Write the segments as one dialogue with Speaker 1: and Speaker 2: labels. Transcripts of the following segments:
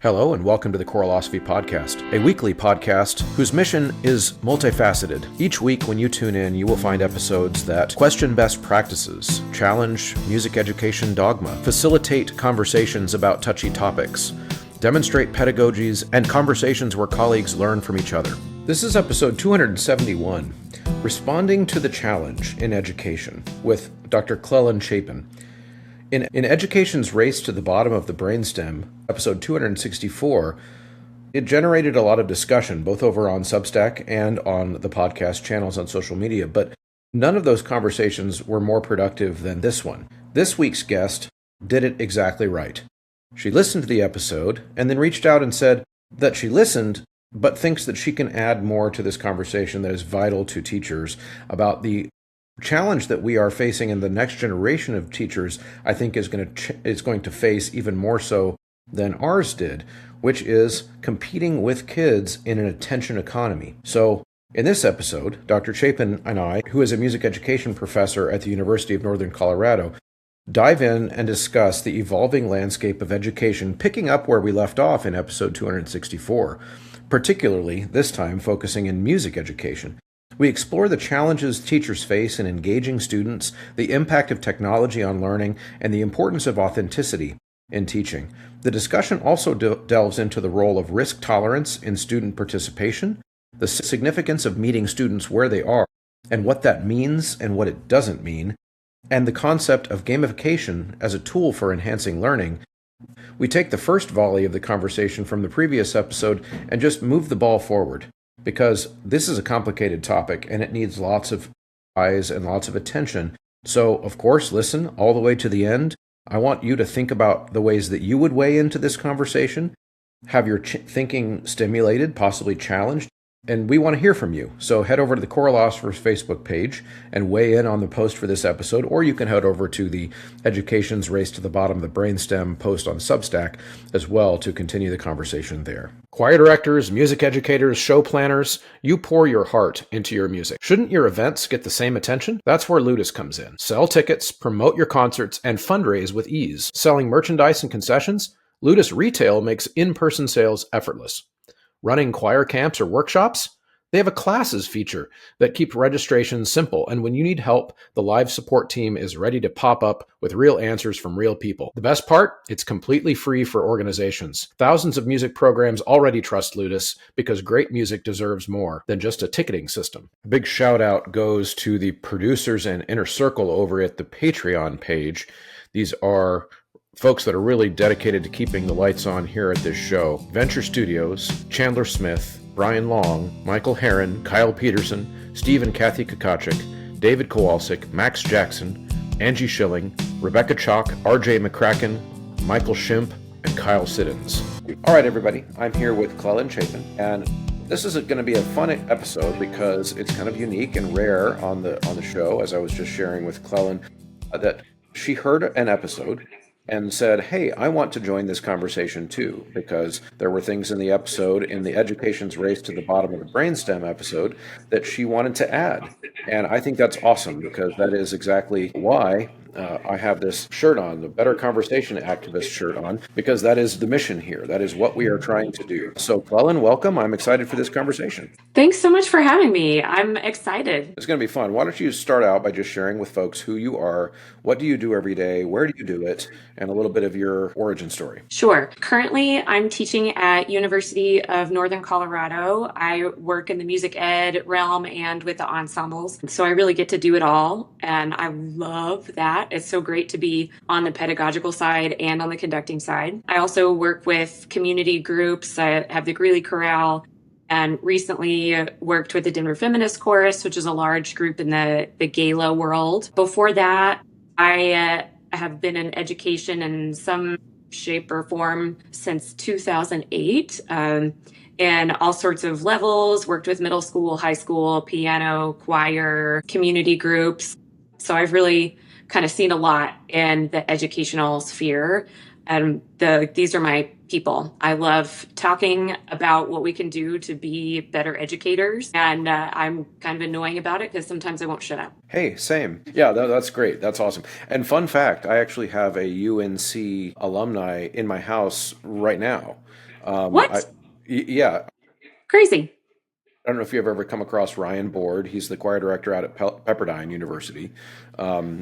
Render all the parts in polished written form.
Speaker 1: Hello and welcome to the Choralosophy Podcast, a weekly podcast whose mission is multifaceted. Each week when you tune in, you will find episodes that question best practices, challenge music education dogma, facilitate conversations about touchy topics, demonstrate pedagogies, and conversations where colleagues learn from each other. This is episode 271, Responding to the Challenge in Education, with Dr. Clelyn Chapin. In Education's Race to the Bottom of the Brainstem, episode 264, it generated a lot of discussion, both over on Substack and on the podcast channels on social media, but none of those conversations were more productive than this one. This week's guest did it exactly right. She listened to the episode and then reached out and said that she listened, but thinks that she can add more to this conversation that is vital to teachers about the challenge that we are facing, and the next generation of teachers, I think, is going to face even more so than ours did, which is competing with kids in an attention economy. So in this episode, Dr. Chapin and I, who is a music education professor at the University of Northern Colorado, dive in and discuss the evolving landscape of education, picking up where we left off in episode 264, particularly this time focusing in music education. We explore the challenges teachers face in engaging students, the impact of technology on learning, and the importance of authenticity in teaching. The discussion also delves into the role of risk tolerance in student participation, the significance of meeting students where they are, and what that means and what it doesn't mean, and the concept of gamification as a tool for enhancing learning. We take the first volley of the conversation from the previous episode and just move the ball forward, because this is a complicated topic and it needs lots of eyes and lots of attention. So, of course, listen all the way to the end. I want you to think about the ways that you would weigh into this conversation, have your thinking stimulated, possibly challenged, and we want to hear from you. So head over to the Choralosopher's Facebook page and weigh in on the post for this episode, or you can head over to the Education's Race to the Bottom of the Brainstem post on Substack as well to continue the conversation there. Choir directors, music educators, show planners, you pour your heart into your music. Shouldn't your events get the same attention? That's where Ludus comes in. Sell tickets, promote your concerts, and fundraise with ease. Selling merchandise and concessions? Ludus Retail makes in-person sales effortless. Running choir camps or workshops? They have a classes feature that keeps registration simple, and when you need help, the live support team is ready to pop up with real answers from real people. The best part? It's completely free for organizations. Thousands of music programs already trust Ludus because great music deserves more than just a ticketing system. A big shout out goes to the producers and Inner Circle over at the Patreon page. These are folks that are really dedicated to keeping the lights on here at this show. Venture Studios, Chandler Smith, Brian Long, Michael Herron, Kyle Peterson, Steve and Kathy Kakachik, David Kowalczyk, Max Jackson, Angie Schilling, Rebecca Chalk, RJ McCracken, Michael Shimp, and Kyle Siddons. All right, everybody, I'm here with Clelyn Chapin, and this is going to be a fun episode because it's kind of unique and rare on the show, as I was just sharing with Clelyn, that she heard an episode and said, hey, I want to join this conversation too, because there were things in the episode, in the Education's Race to the Bottom of the Brainstem episode, that she wanted to add. And I think that's awesome, because that is exactly why I have this shirt on, the Better Conversation Activist shirt on, because that is the mission here. That is what we are trying to do. So, Clelyn, welcome. I'm excited for this conversation.
Speaker 2: Thanks so much for having me. I'm excited.
Speaker 1: It's going to be fun. Why don't you start out by just sharing with folks who you are, what do you do every day, where do you do it, and a little bit of your origin story.
Speaker 2: Sure. Currently, I'm teaching at University of Northern Colorado. I work in the music ed realm and with the ensembles. So I really get to do it all. And I love that. It's so great to be on the pedagogical side and on the conducting side. I also work with community groups. I have the Greeley Chorale, and recently worked with the Denver Feminist Chorus, which is a large group in the gala world. Before that, I have been in education in some shape or form since 2008, in all sorts of levels, worked with middle school, high school, piano, choir, community groups. So I've really kind of seen a lot in the educational sphere. And these are my people. I love talking about what we can do to be better educators. And I'm kind of annoying about it because sometimes I won't shut up.
Speaker 1: Hey, same. Yeah, that's great. That's awesome. And fun fact, I actually have a UNC alumni in my house right now.
Speaker 2: What?
Speaker 1: Yeah,
Speaker 2: Crazy.
Speaker 1: I don't know if you've ever come across Ryan Board. He's the choir director out at Pepperdine University.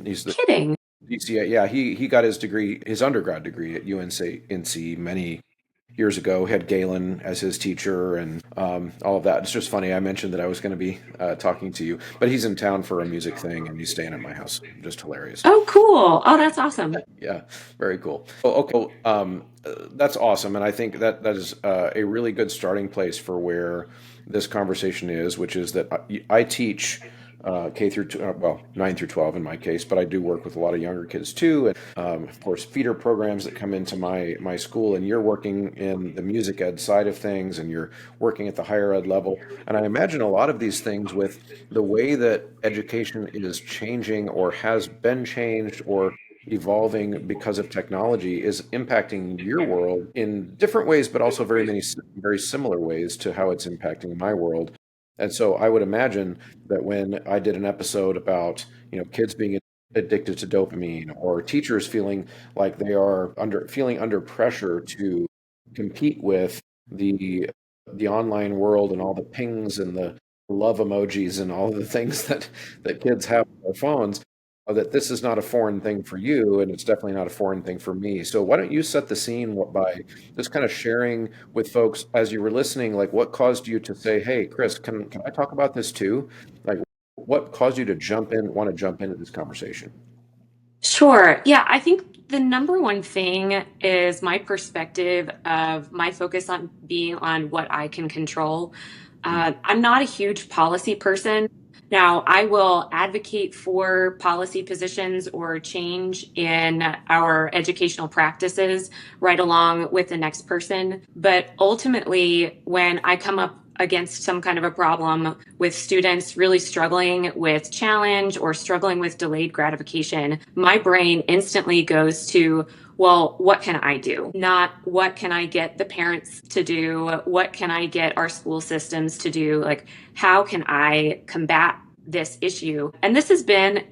Speaker 1: He's the
Speaker 2: Kidding.
Speaker 1: DCA. Yeah, he got his degree, his undergrad degree at UNC many years ago. Had Galen as his teacher and all of that. It's just funny. I mentioned that I was going to be talking to you, but he's in town for a music thing and he's staying at my house. Just hilarious.
Speaker 2: Oh, cool. Oh, that's awesome.
Speaker 1: Yeah, very cool. Oh, okay, well, that's awesome, and I think that that is a really good starting place for where this conversation is, which is that I teach K through well 9 through 12 in my case, but I do work with a lot of younger kids too, and of course feeder programs that come into my school. And you're working in the music ed side of things, and you're working at the higher ed level. And I imagine a lot of these things with the way that education is changing or has been changed or evolving because of technology is impacting your world in different ways, but also very similar ways to how it's impacting my world. And so I would imagine that when I did an episode about, kids being addicted to dopamine or teachers feeling like they are feeling under pressure to compete with the the online world and all the pings and the love emojis and all of the things that kids have on their phones, that this is not a foreign thing for you, and it's definitely not a foreign thing for me. So why don't you set the scene by just kind of sharing with folks as you were listening, like what caused you to say, "Hey, Chris, can I talk about this too?" Like, what caused you to want to jump into this conversation?
Speaker 2: Sure. Yeah, I think the number one thing is my perspective of my focus on being on what I can control. I'm not a huge policy person. Now, I will advocate for policy positions or change in our educational practices right along with the next person. But ultimately, when I come up against some kind of a problem with students really struggling with challenge or struggling with delayed gratification, my brain instantly goes to, well, what can I do? Not what can I get the parents to do? What can I get our school systems to do? Like, how can I combat this issue? And this has been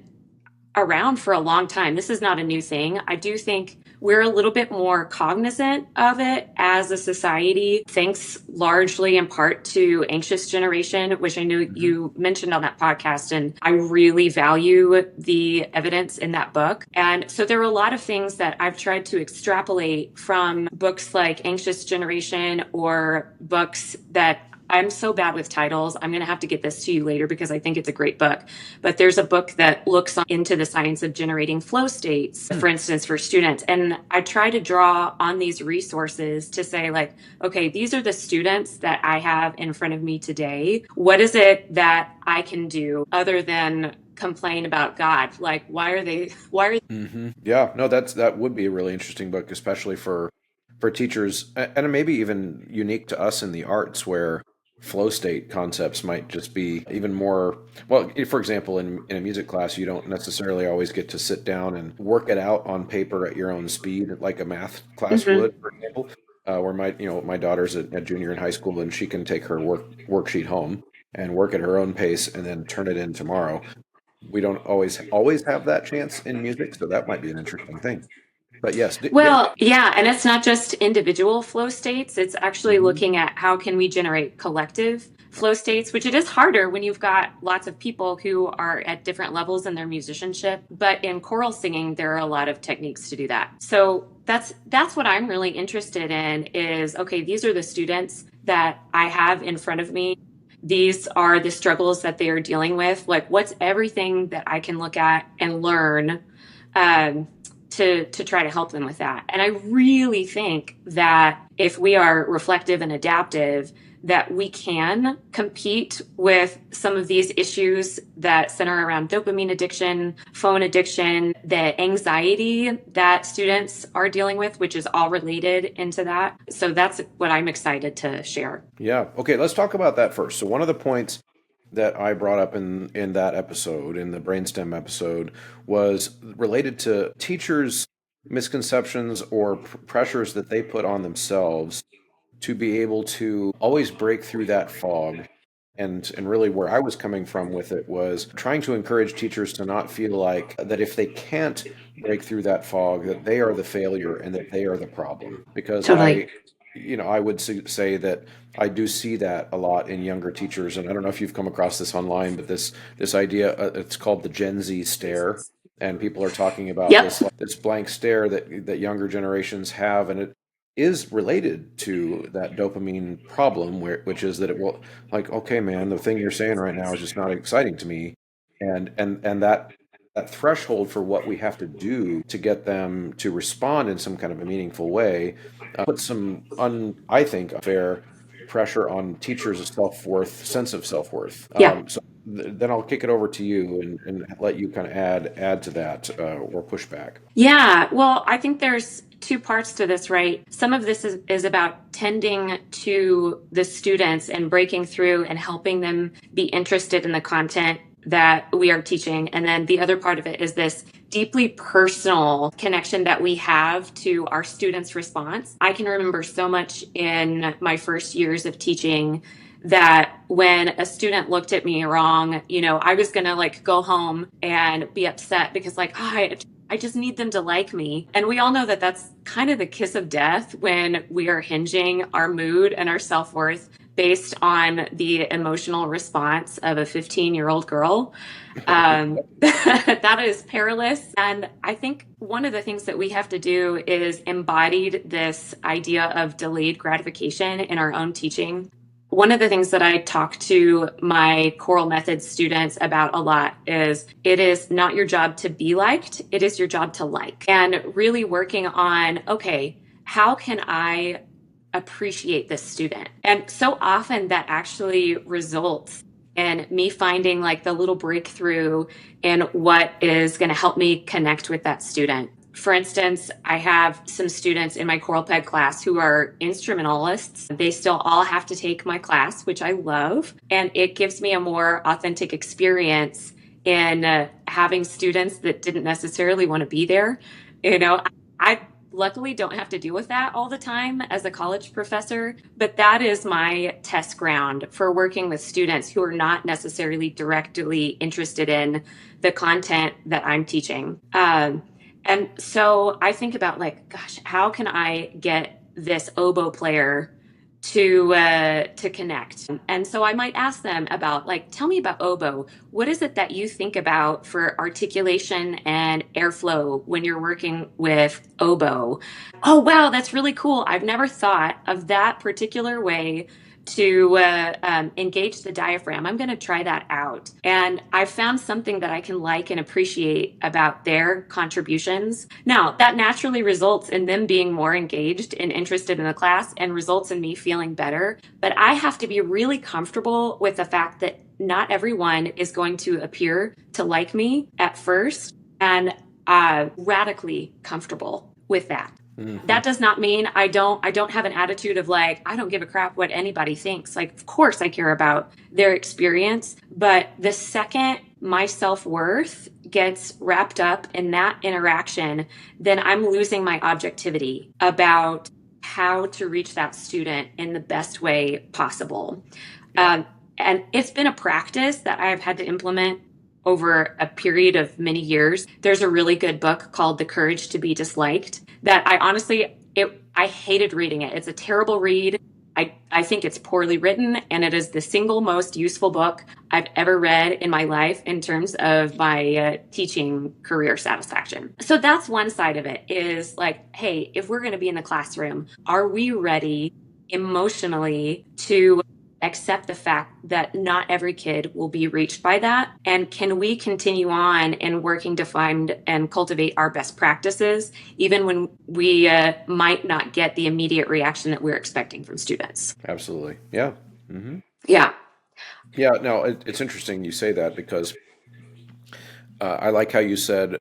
Speaker 2: around for a long time. This is not a new thing. I do think we're a little bit more cognizant of it as a society, thanks largely in part to Anxious Generation, which I know
Speaker 1: Mhm.
Speaker 2: you mentioned on that podcast. And I really value the evidence in that book. And so there are a lot of things that I've tried to extrapolate from books like Anxious Generation or books that I'm so bad with titles. I'm going to have to get this to you later because I think it's a great book. But there's a book that looks into the science of generating flow states,
Speaker 1: Hmm.
Speaker 2: for instance, for students. And I try to draw on these resources to say, like, okay, these are the students that I have in front of me today. What is it that I can do other than complain about God? Like, why are
Speaker 1: Yeah, no, that would be a really interesting book, especially for teachers, and maybe even unique to us in the arts, where flow state concepts might just be even more. Well, for example, in a music class, you don't necessarily always get to sit down and work it out on paper at your own speed, like a math class
Speaker 2: Mhm.
Speaker 1: would, for example. Where my daughter's a junior in high school, and she can take her worksheet home and work at her own pace, and then turn it in tomorrow. We don't always have that chance in music, so that might be an interesting thing. But yes,
Speaker 2: Well, yeah, and it's not just individual flow states. It's actually
Speaker 1: Mhm.
Speaker 2: looking at how can we generate collective flow states, which it is harder when you've got lots of people who are at different levels in their musicianship. But in choral singing, there are a lot of techniques to do that. So that's what I'm really interested in is, okay, these are the students that I have in front of me. These are the struggles that they are dealing with. Like, what's everything that I can look at and learn um, to try to help them with that. And I really think that if we are reflective and adaptive, that we can compete with some of these issues that center around dopamine addiction, phone addiction, the anxiety that students are dealing with, which is all related into that. So that's what I'm excited to share.
Speaker 1: Yeah. Okay, let's talk about that first. So one of the points that I brought up in that episode, in the Brainstem episode, was related to teachers' misconceptions or pressures that they put on themselves to be able to always break through that fog. And really where I was coming from with it was trying to encourage teachers to not feel like that if they can't break through that fog, that they are the failure and that they are the problem. Because
Speaker 2: Totally.
Speaker 1: I would say that I do see that a lot in younger teachers, and I don't know if you've come across this online, but this idea, it's called the Gen Z stare, and people are talking about
Speaker 2: Yep.
Speaker 1: this blank stare that younger generations have, and it is related to that dopamine problem, which is that it will, like, okay, man, the thing you're saying right now is just not exciting to me, and that threshold for what we have to do to get them to respond in some kind of a meaningful way put some I think fair pressure on teachers' sense of self-worth.
Speaker 2: Yeah.
Speaker 1: So then I'll kick it over to you and let you kind of add to that or push back.
Speaker 2: Yeah, well, I think there's two parts to this, right? Some of this is about tending to the students and breaking through and helping them be interested in the content that we are teaching. And then the other part of it is this deeply personal connection that we have to our students' response. I can remember so much in my first years of teaching that when a student looked at me wrong, I was going to like go home and be upset because like, I just need them to like me. And we all know that that's kind of the kiss of death when we are hinging our mood and our self-worth based on the emotional response of a 15-year-old girl. That is perilous. And I think one of the things that we have to do is embodied this idea of delayed gratification in our own teaching. One of the things that I talk to my choral methods students about a lot is it is not your job to be liked, it is your job to like. And really working on, okay, how can I appreciate this student? And so often that actually results in me finding like the little breakthrough in what is going to help me connect with that student. For instance, I have some students in my choral ped class who are instrumentalists. They still all have to take my class, which I love. And it gives me a more authentic experience in having students that didn't necessarily want to be there. I luckily don't have to deal with that all the time as a college professor, but that is my test ground for working with students who are not necessarily directly interested in the content that I'm teaching. And so I think about like, gosh, how can I get this oboe player to connect? And so I might ask them about like, tell me about oboe. What is it that you think about for articulation and airflow when you're working with oboe? Oh, wow, that's really cool. I've never thought of that particular way to engage the diaphragm. I'm going to try that out. And I found something that I can like and appreciate about their contributions. Now, that naturally results in them being more engaged and interested in the class and results in me feeling better. But I have to be really comfortable with the fact that not everyone is going to appear to like me at first, and radically comfortable with that.
Speaker 1: Mm-hmm.
Speaker 2: That does not mean I don't have an attitude of like, I don't give a crap what anybody thinks. Like, of course I care about their experience, but the second my self-worth gets wrapped up in that interaction, then I'm losing my objectivity about how to reach that student in the best way possible.
Speaker 1: Yeah.
Speaker 2: And it's been a practice that I've had to implement over a period of many years. There's a really good book called The Courage to Be Disliked that I hated reading it. It's a terrible read. I think it's poorly written, and it is the single most useful book I've ever read in my life in terms of my teaching career satisfaction. So that's one side of it is like, hey, if we're going to be in the classroom, are we ready emotionally to accept the fact that not every kid will be reached by that? And can we continue on in working to find and cultivate our best practices, even when we might not get the immediate reaction that we're expecting from students?
Speaker 1: Absolutely. Yeah. Mm-hmm.
Speaker 2: Yeah.
Speaker 1: Yeah. No, it's interesting you say that because I like how you said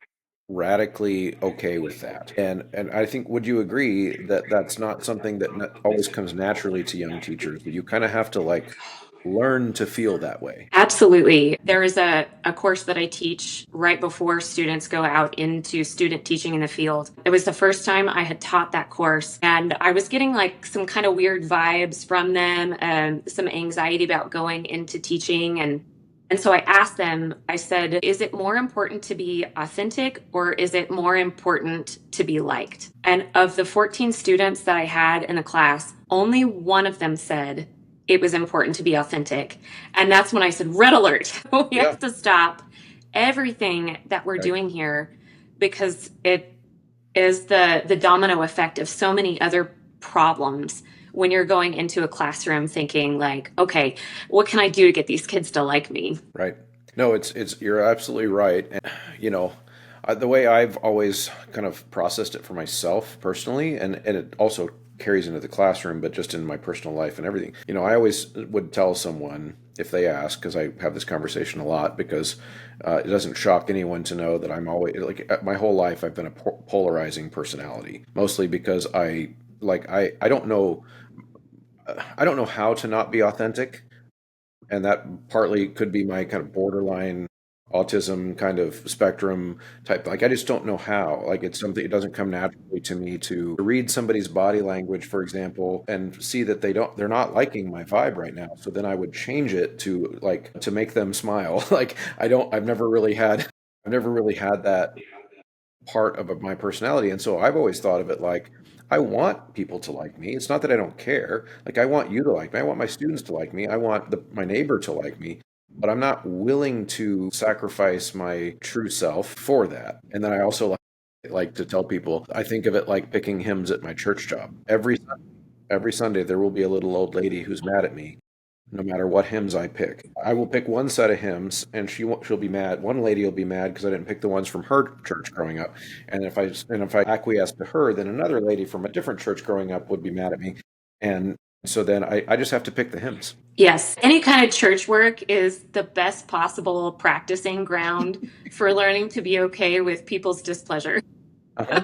Speaker 1: radically okay with that. And I think, would you agree that that's not something that always comes naturally to young teachers, that you kind of have to like learn to feel that way?
Speaker 2: Absolutely. There is a course that I teach right before students go out into student teaching in the field. It was the first time I had taught that course, and I was getting like some kind of weird vibes from them, some anxiety about going into teaching. And And so I asked them, I said, is it more important to be authentic or is it more important to be liked? And of the 14 students that I had in the class, only one of them said it was important to be authentic. And that's when I said, red alert, we
Speaker 1: Yeah.
Speaker 2: have to stop everything that we're
Speaker 1: Right.
Speaker 2: doing here because it is the domino effect of so many other problems when you're going into a classroom thinking like, okay, what can I do to get these kids to like me?
Speaker 1: Right. No, it's you're absolutely right. And, the way I've always kind of processed it for myself personally, and it also carries into the classroom, but just in my personal life and everything. I always would tell someone if they ask, because I have this conversation a lot, because it doesn't shock anyone to know that I'm always like my whole life I've been a polarizing personality, mostly because I don't know how to not be authentic, and that partly could be my kind of borderline autism kind of spectrum type. Like I just don't know how. Like it's something, it doesn't come naturally to me to read somebody's body language, for example, and see that they're not liking my vibe right now. So then I would change it to like to make them smile. Like I've never really had that part of my personality. And so I've always thought of it like, I want people to like me. It's not that I don't care. Like, I want you to like me. I want my students to like me. I want my neighbor to like me. But I'm not willing to sacrifice my true self for that. And then I also like to tell people, I think of it like picking hymns at my church job. Every Sunday, there will be a little old lady who's mad at me no matter what hymns I pick. I will pick one set of hymns, and she'll be mad. One lady will be mad because I didn't pick the ones from her church growing up. And if I acquiesce to her, then another lady from a different church growing up would be mad at me. And so then I just have to pick the hymns.
Speaker 2: Yes, any kind of church work is the best possible practicing ground for learning to be okay with people's displeasure.
Speaker 1: Uh-huh.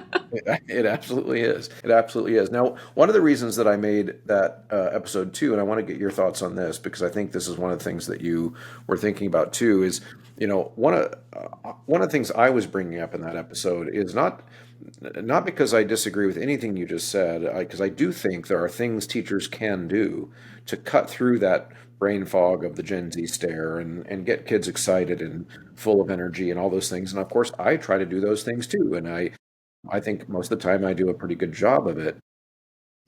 Speaker 1: It absolutely is. It absolutely is. Now, one of the reasons that I made that episode too, and I want to get your thoughts on this because I think this is one of the things that you were thinking about too, is one of the things I was bringing up in that episode is not because I disagree with anything you just said, because I do think there are things teachers can do to cut through that brain fog of the Gen Z stare and get kids excited and full of energy and all those things. And of course, I try to do those things too, and I think most of the time I do a pretty good job of it.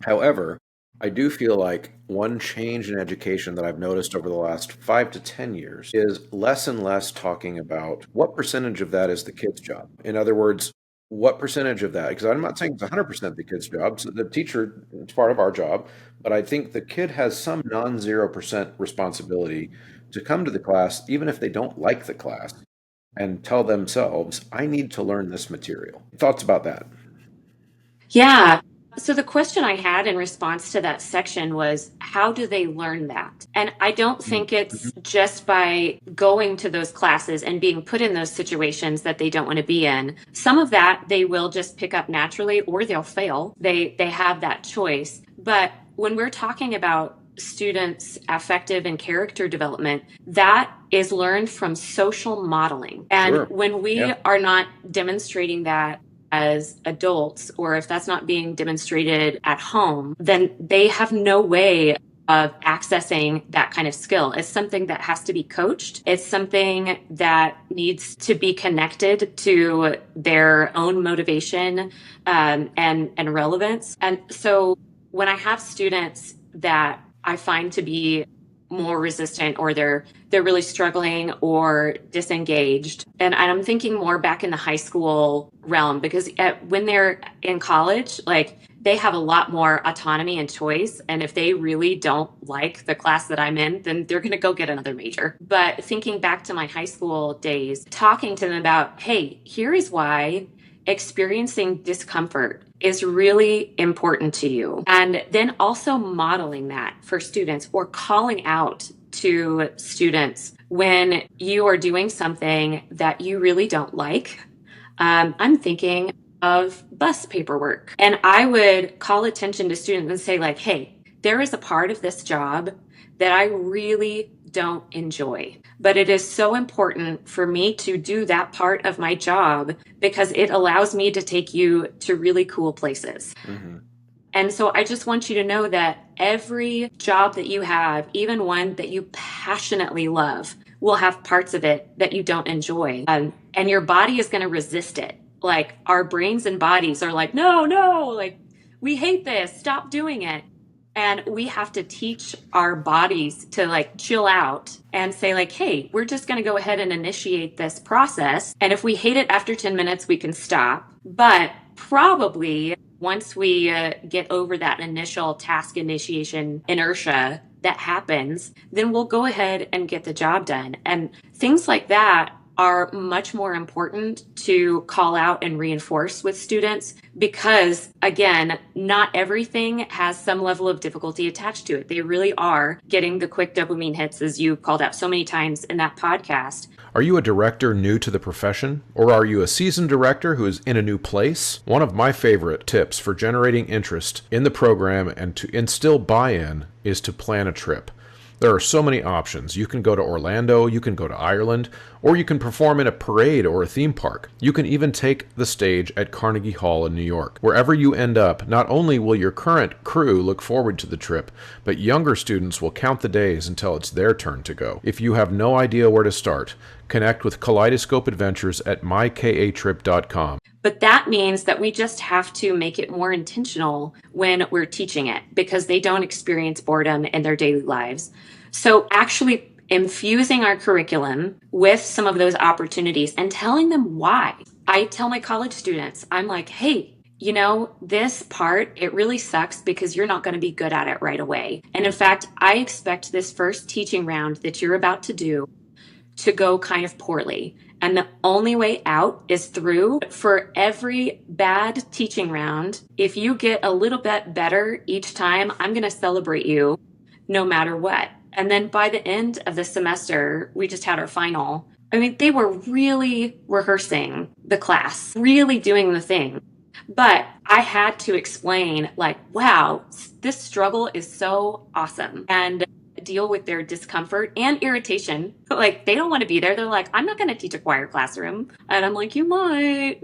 Speaker 1: However, I do feel like one change in education that I've noticed over the last 5 to 10 years is less and less talking about what percentage of that is the kid's job. In other words, what percentage of that, because I'm not saying it's 100% the kid's job, so the teacher, it's part of our job, but I think the kid has some non-0% responsibility to come to the class, even if they don't like the class, and tell themselves, I need to learn this material. Thoughts about that?
Speaker 2: Yeah. So the question I had in response to that section was, how do they learn that? And I don't think
Speaker 1: Mm-hmm.
Speaker 2: it's just by going to those classes and being put in those situations that they don't want to be in. Some of that they will just pick up naturally or they'll fail. They have that choice. But when we're talking about students' affective and character development, that is learned from social modeling. And
Speaker 1: Sure.
Speaker 2: when we
Speaker 1: Yeah.
Speaker 2: are not demonstrating that as adults, or if that's not being demonstrated at home, then they have no way of accessing that kind of skill. It's something that has to be coached. It's something that needs to be connected to their own motivation and relevance. And so when I have students that I find to be more resistant or they're really struggling or disengaged. And I'm thinking more back in the high school realm because when they're in college, like they have a lot more autonomy and choice. And if they really don't like the class that I'm in, then they're going to go get another major. But thinking back to my high school days, talking to them about, hey, here is why experiencing discomfort is really important to you. And then also modeling that for students or calling out to students when you are doing something that you really don't like. I'm thinking of bus paperwork. And I would call attention to students and say, like, hey, there is a part of this job that I really don't enjoy. But it is so important for me to do that part of my job because it allows me to take you to really cool places.
Speaker 1: Mm-hmm.
Speaker 2: And so I just want you to know that every job that you have, even one that you passionately love, will have parts of it that you don't enjoy. And your body is going to resist it. Like our brains and bodies are like, no, no, like we hate this, stop doing it. And we have to teach our bodies to like chill out and say, like, hey, we're just going to go ahead and initiate this process. And if we hate it after 10 minutes, we can stop. But probably once we get over that initial task initiation inertia that happens, then we'll go ahead and get the job done. And things like that are much more important to call out and reinforce with students because, again, not everything has some level of difficulty attached to it. They really are getting the quick dopamine hits, as you called out so many times in that podcast.
Speaker 1: Are you a director new to the profession? Or are you a seasoned director who is in a new place? One of my favorite tips for generating interest in the program and to instill buy-in is to plan a trip. There are so many options. You can go to Orlando, you can go to Ireland, or you can perform in a parade or a theme park. You can even take the stage at Carnegie Hall in New York. Wherever you end up, not only will your current crew look forward to the trip, but younger students will count the days until it's their turn to go. If you have no idea where to start, connect with Kaleidoscope Adventures at mykatrip.com.
Speaker 2: But that means that we just have to make it more intentional when we're teaching it because they don't experience boredom in their daily lives. So actually infusing our curriculum with some of those opportunities and telling them why. I tell my college students, I'm like, hey, you know, this part, it really sucks because you're not going to be good at it right away. And in fact, I expect this first teaching round that you're about to do to go kind of poorly. And the only way out is through. For every bad teaching round, if you get a little bit better each time, I'm going to celebrate you no matter what. And then by the end of the semester, we just had our final. I mean, they were really rehearsing the class, really doing the thing. But I had to explain, like, wow, this struggle is so awesome. And deal with their discomfort and irritation. Like they don't want to be there. They're like, I'm not going to teach a choir classroom. And I'm like, you might.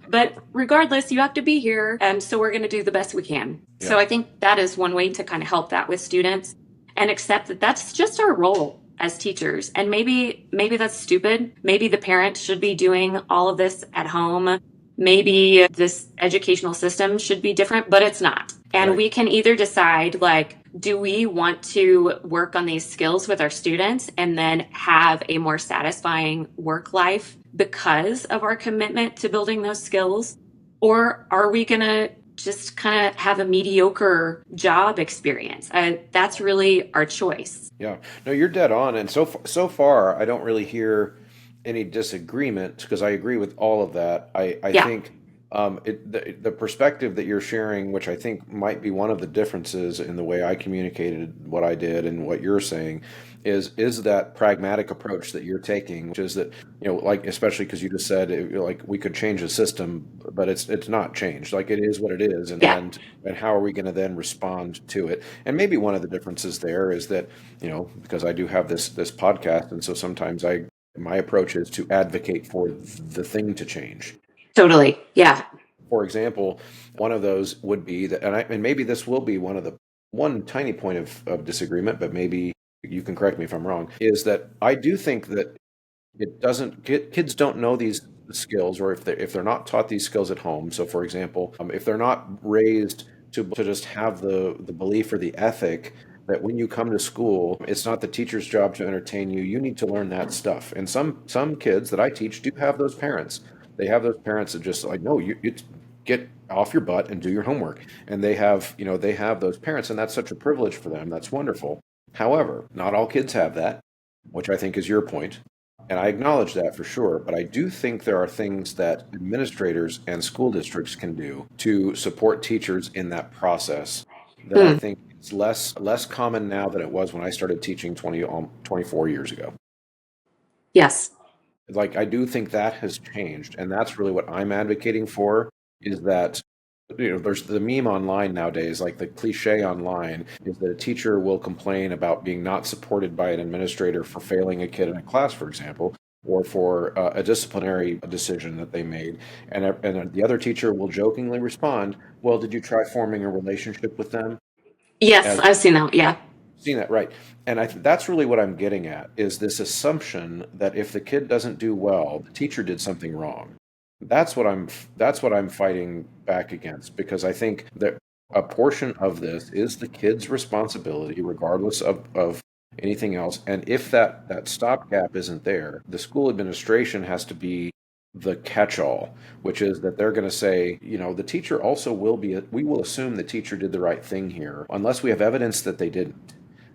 Speaker 2: But regardless, you have to be here. And so we're going to do the best we can. Yeah. So I think that is one way to kind of help that with students and accept that that's just our role as teachers. And maybe that's stupid. Maybe the parent should be doing all of this at home. Maybe this educational system should be different, but it's not. And we can either decide, like, do we want to work on these skills with our students and then have a more satisfying work life because of our commitment to building those skills? Or are we going to just kind of have a mediocre job experience? That's really our choice.
Speaker 1: Yeah, no, you're dead on. And so far, I don't really hear any disagreement because I agree with all of that. I think the perspective that you're sharing, which I think might be one of the differences in the way I communicated what I did and what you're saying, is that pragmatic approach that you're taking, which is that, you know, like, especially because you just said like we could change the system, but it's not changed. Like it is what it is, and how are we going to then respond to it? And maybe one of the differences there is that, you know, because I do have this podcast, and so sometimes my approach is to advocate for the thing to change.
Speaker 2: Totally. Yeah.
Speaker 1: For example, one of those would be that, and maybe this will be one tiny point of disagreement, but maybe you can correct me if I'm wrong, is that I do think that kids don't know these skills, or if they're not taught these skills at home. So for example, if they're not raised to just have the belief or the ethic that when you come to school, it's not the teacher's job to entertain you. You need to learn that stuff. And some kids that I teach do have those parents. They have those parents that just like, no, you get off your butt and do your homework. And they have those parents, and that's such a privilege for them. That's wonderful. However, not all kids have that, which I think is your point. And I acknowledge that for sure. But I do think there are things that administrators and school districts can do to support teachers in that process that I think is less common now than it was when I started teaching 24 years ago.
Speaker 2: Yes.
Speaker 1: Like, I do think that has changed, and that's really what I'm advocating for, is that, you know, there's the meme online nowadays, like the cliche online is that a teacher will complain about being not supported by an administrator for failing a kid in a class, for example, or for a disciplinary decision that they made. And the other teacher will jokingly respond, well, did you try forming a relationship with them?
Speaker 2: Yes, I've seen that. Yeah.
Speaker 1: seen that, right. And that's really what I'm getting at is this assumption that if the kid doesn't do well, the teacher did something wrong. That's what I'm fighting back against because I think that a portion of this is the kid's responsibility, regardless of anything else. And if that stopgap isn't there, the school administration has to be the catch-all, which is that they're going to say, the teacher also will be, we will assume the teacher did the right thing here, unless we have evidence that they didn't.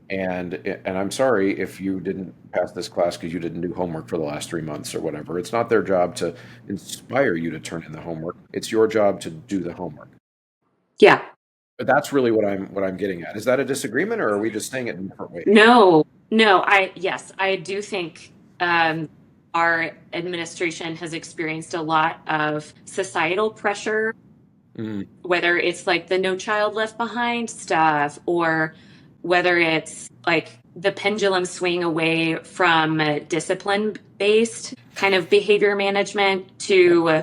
Speaker 1: And I'm sorry if you didn't pass this class because you didn't do homework for the last 3 months or whatever. It's not their job to inspire you to turn in the homework. It's your job to do the homework.
Speaker 2: Yeah.
Speaker 1: But that's really what I'm getting at. Is that a disagreement, or are we just saying it in different ways?
Speaker 2: No, no, yes, I do think our administration has experienced a lot of societal pressure,
Speaker 1: Mm,
Speaker 2: whether it's like the No Child Left Behind stuff, or whether it's like the pendulum swing away from discipline-based kind of behavior management to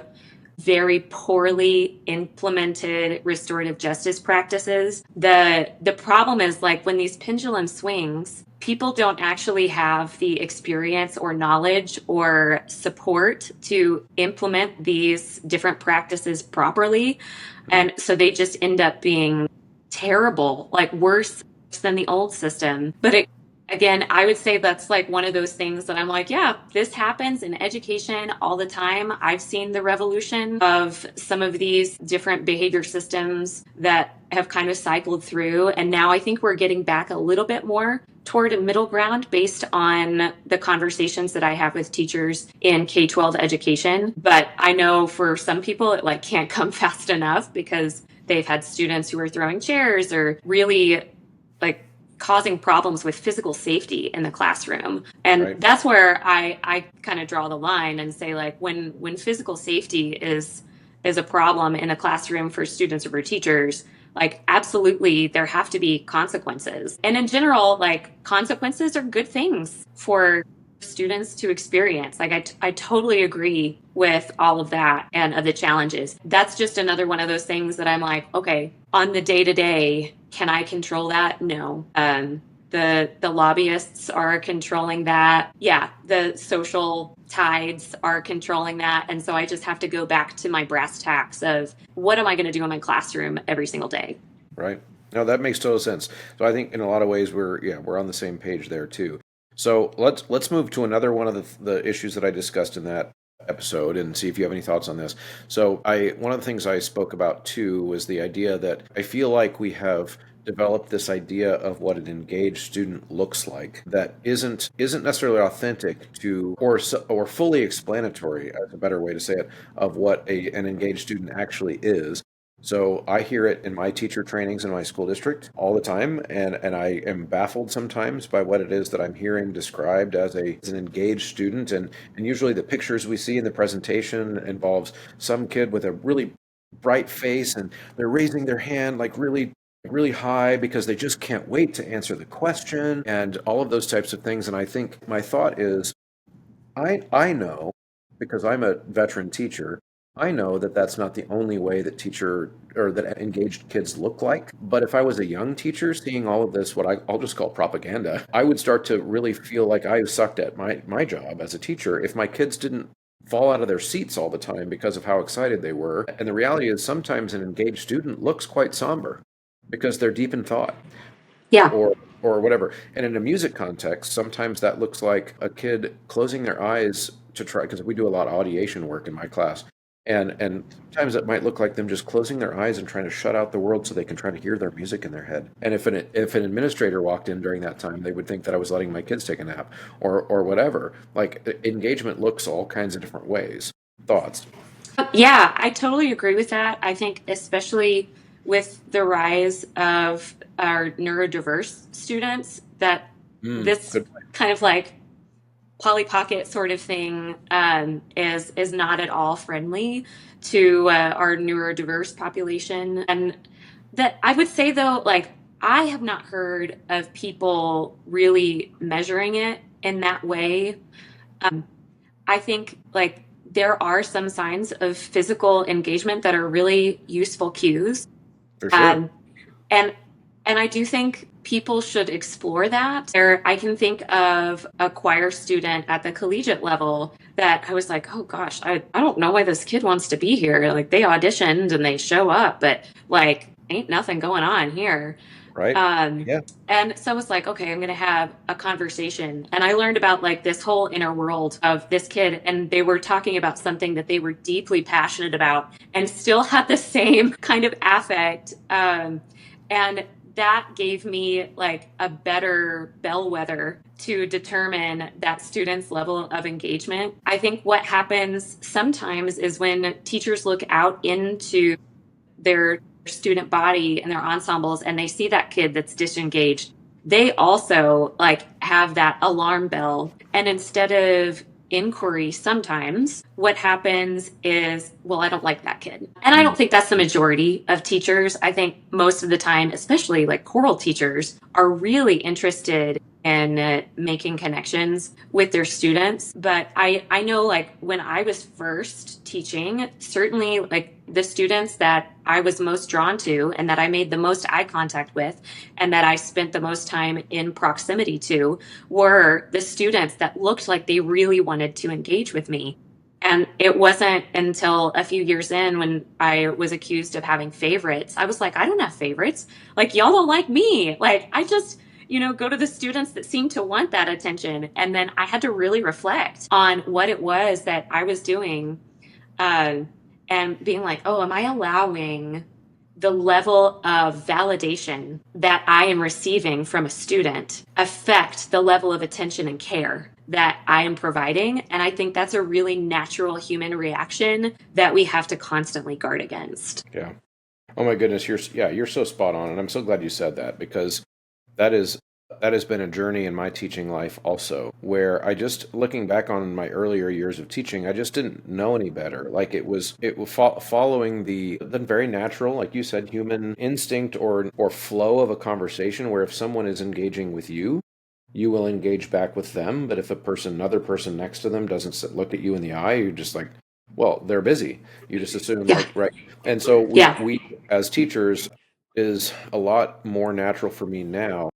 Speaker 2: very poorly implemented restorative justice practices. The problem is like when these pendulum swings, people don't actually have the experience or knowledge or support to implement these different practices properly.
Speaker 1: mm,
Speaker 2: And so they just end up being terrible, like worse than the old system. But again, I would say that's like one of those things that I'm like, yeah, this happens in education all the time. I've seen the revolution of some of these different behavior systems that have kind of cycled through. And now I think we're getting back a little bit more toward a middle ground based on the conversations that I have with teachers in K-12 education. But I know for some people, it like can't come fast enough because they've had students who are throwing chairs or really like causing problems with physical safety in the classroom. And
Speaker 1: right.
Speaker 2: that's where I kind of draw the line and say like when physical safety is a problem in a classroom for students or for teachers, like absolutely there have to be consequences. And in general, like consequences are good things for students to experience. Like I totally agree with all of that and of the challenges. That's just another one of those things that I'm like, okay, on the day to day, can I control that? No. The lobbyists are controlling that. Yeah, the social tides are controlling that. And so I just have to go back to my brass tacks of what am I going to do in my classroom every single day?
Speaker 1: Right. No, that makes total sense. So I think in a lot of ways we're on the same page there too. So let's move to another one of the issues that I discussed in that episode and see if you have any thoughts on this. So one of the things I spoke about too was the idea that I feel like we have developed this idea of what an engaged student looks like that isn't necessarily authentic to or fully explanatory, as a better way to say it, of what an engaged student actually is. So I hear it in my teacher trainings in my school district all the time, and I am baffled sometimes by what it is that I'm hearing described as an engaged student. And usually the pictures we see in the presentation involves some kid with a really bright face, and they're raising their hand like really high because they just can't wait to answer the question and all of those types of things. And I think my thought is, I know, because I'm a veteran teacher, I know that that's not the only way that teacher or that engaged kids look like. But if I was a young teacher seeing all of this, I'll just call propaganda, I would start to really feel like I sucked at my job as a teacher if my kids didn't fall out of their seats all the time because of how excited they were. And the reality is sometimes an engaged student looks quite somber because they're deep in thought
Speaker 2: Yeah.
Speaker 1: or whatever. And in a music context, sometimes that looks like a kid closing their eyes to try, because we do a lot of audiation work in my class. And sometimes it might look like them just closing their eyes and trying to shut out the world so they can try to hear their music in their head. And if an administrator walked in during that time, they would think that I was letting my kids take a nap or whatever. Like engagement looks all kinds of different ways. Thoughts?
Speaker 2: Yeah, I totally agree with that. I think especially with the rise of our neurodiverse students, that this
Speaker 1: Good point.
Speaker 2: kind of like Polly Pocket sort of thing is not at all friendly to our neurodiverse population. And that I would say though, like I have not heard of people really measuring it in that way. I think like there are some signs of physical engagement that are really useful cues.
Speaker 1: For sure.
Speaker 2: Um, and and I do think people should explore that. I can think of a choir student at the collegiate level that I was like, oh gosh, I don't know why this kid wants to be here. Like they auditioned and they show up, but like ain't nothing going on here.
Speaker 1: Right.
Speaker 2: Um,
Speaker 1: Yeah.
Speaker 2: and so I was like, okay, I'm going to have a conversation. And I learned about like this whole inner world of this kid. And they were talking about something that they were deeply passionate about and still had the same kind of affect. And that gave me like a better bellwether to determine that student's level of engagement. I think what happens sometimes is when teachers look out into their student body and their ensembles and they see that kid that's disengaged, they also like have that alarm bell. And instead of inquiry, sometimes what happens is, well, I don't like that kid. And I don't think that's the majority of teachers. I think most of the time, especially like choral teachers, are really interested in making connections with their students. But I know like when I was first teaching, certainly like the students that I was most drawn to and that I made the most eye contact with and that I spent the most time in proximity to were the students that looked like they really wanted to engage with me. And it wasn't until a few years in when I was accused of having favorites, I was like, I don't have favorites. Like, y'all don't like me. Like, I just, go to the students that seem to want that attention. And then I had to really reflect on what it was that I was doing and being like, oh, am I allowing the level of validation that I am receiving from a student affect the level of attention and care that I am providing? And I think that's a really natural human reaction that we have to constantly guard against.
Speaker 1: Yeah. Oh my goodness, you're so spot on, and I'm so glad you said that, because that has been a journey in my teaching life also, where I just, looking back on my earlier years of teaching, I just didn't know any better. Like it was following the very natural, like you said, human instinct or flow of a conversation, where if someone is engaging with you, you will engage back with them. But if another person next to them doesn't look at you in the eye, you're just like, well, they're busy. You just assume,
Speaker 2: Yeah.
Speaker 1: like, right. And so
Speaker 2: Yeah.
Speaker 1: we as teachers, is a lot more natural for me now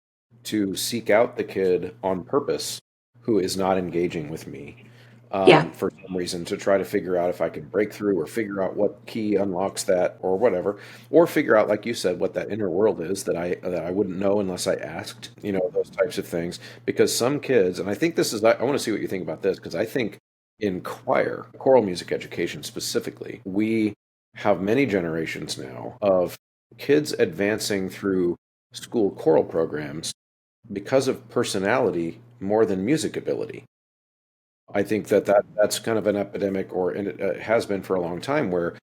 Speaker 1: to seek out the kid on purpose who is not engaging with me,
Speaker 2: Yeah.
Speaker 1: for some reason, to try to figure out if I can break through or figure out what key unlocks that or whatever, or figure out, like you said, what that inner world is that I wouldn't know unless I asked, those types of things. Because some kids, and I think I want to see what you think about this, because I think in choral music education specifically, we have many generations now of kids advancing through school choral programs because of personality more than music ability. I think that's kind of an epidemic, and it has been for a long time, where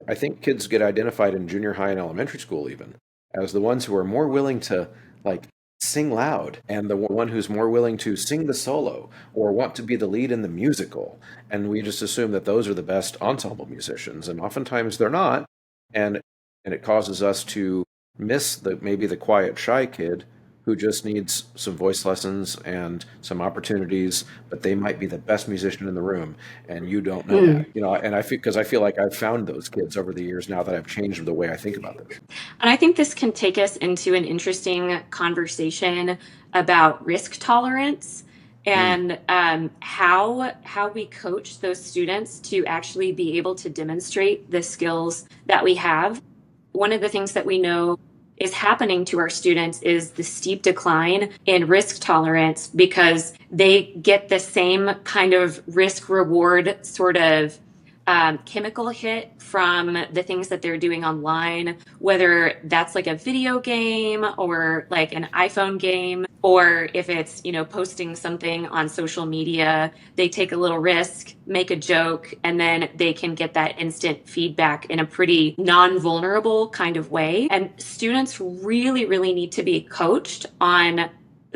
Speaker 1: I think kids get identified in junior high and elementary school even as the ones who are more willing to like sing loud, and the one who's more willing to sing the solo or want to be the lead in the musical. And we just assume that those are the best ensemble musicians, and oftentimes they're not. And it causes us to miss maybe the quiet, shy kid who just needs some voice lessons and some opportunities, but they might be the best musician in the room, and you don't know that. And I feel like I've found those kids over the years now that I've changed the way I think about this.
Speaker 2: And I think this can take us into an interesting conversation about risk tolerance and how we coach those students to actually be able to demonstrate the skills that we have. One of the things that we know is happening to our students is the steep decline in risk tolerance, because they get the same kind of risk reward sort of chemical hit from the things that they're doing online, whether that's like a video game or like an iPhone game, or if it's, posting something on social media. They take a little risk, make a joke, and then they can get that instant feedback in a pretty non-vulnerable kind of way. And students really, really need to be coached on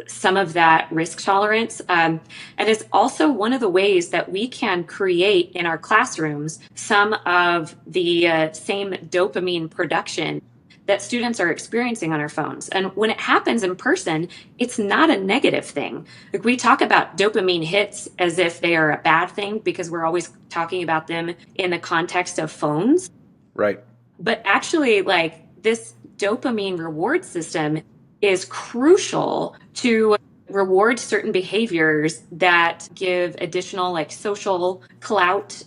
Speaker 2: some of that risk tolerance. And it's also one of the ways that we can create in our classrooms some of the same dopamine production that students are experiencing on our phones. And when it happens in person, it's not a negative thing. Like, we talk about dopamine hits as if they are a bad thing because we're always talking about them in the context of phones.
Speaker 1: Right.
Speaker 2: But actually, like, this dopamine reward system is crucial to reward certain behaviors that give additional like social clout,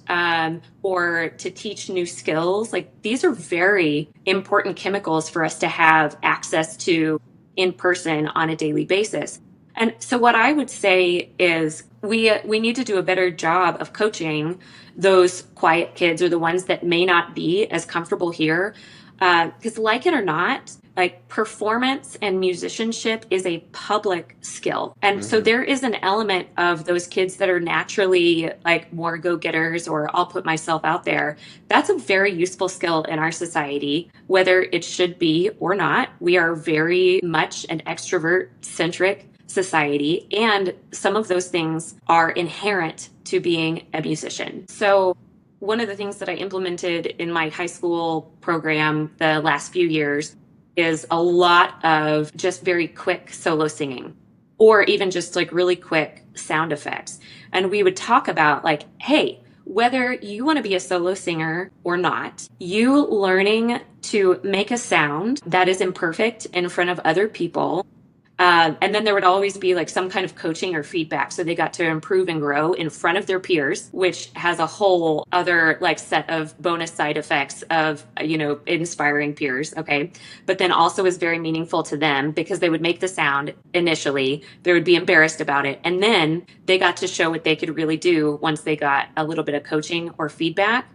Speaker 2: or to teach new skills. Like these are very important chemicals for us to have access to in person on a daily basis. And so what I would say is we need to do a better job of coaching those quiet kids, or the ones that may not be as comfortable here. Because like it or not, like performance and musicianship is a public skill. And so there is an element of those kids that are naturally like more go-getters, or I'll put myself out there. That's a very useful skill in our society, whether it should be or not. We are very much an extrovert centric society, and some of those things are inherent to being a musician. So one of the things that I implemented in my high school program the last few years is a lot of just very quick solo singing, or even just like really quick sound effects. And we would talk about like, hey, whether you want to be a solo singer or not, you learning to make a sound that is imperfect in front of other people. And then there would always be like some kind of coaching or feedback. So they got to improve and grow in front of their peers, which has a whole other like set of bonus side effects of, inspiring peers. Okay. But then also is very meaningful to them because they would make the sound initially. They would be embarrassed about it. And then they got to show what they could really do once they got a little bit of coaching or feedback.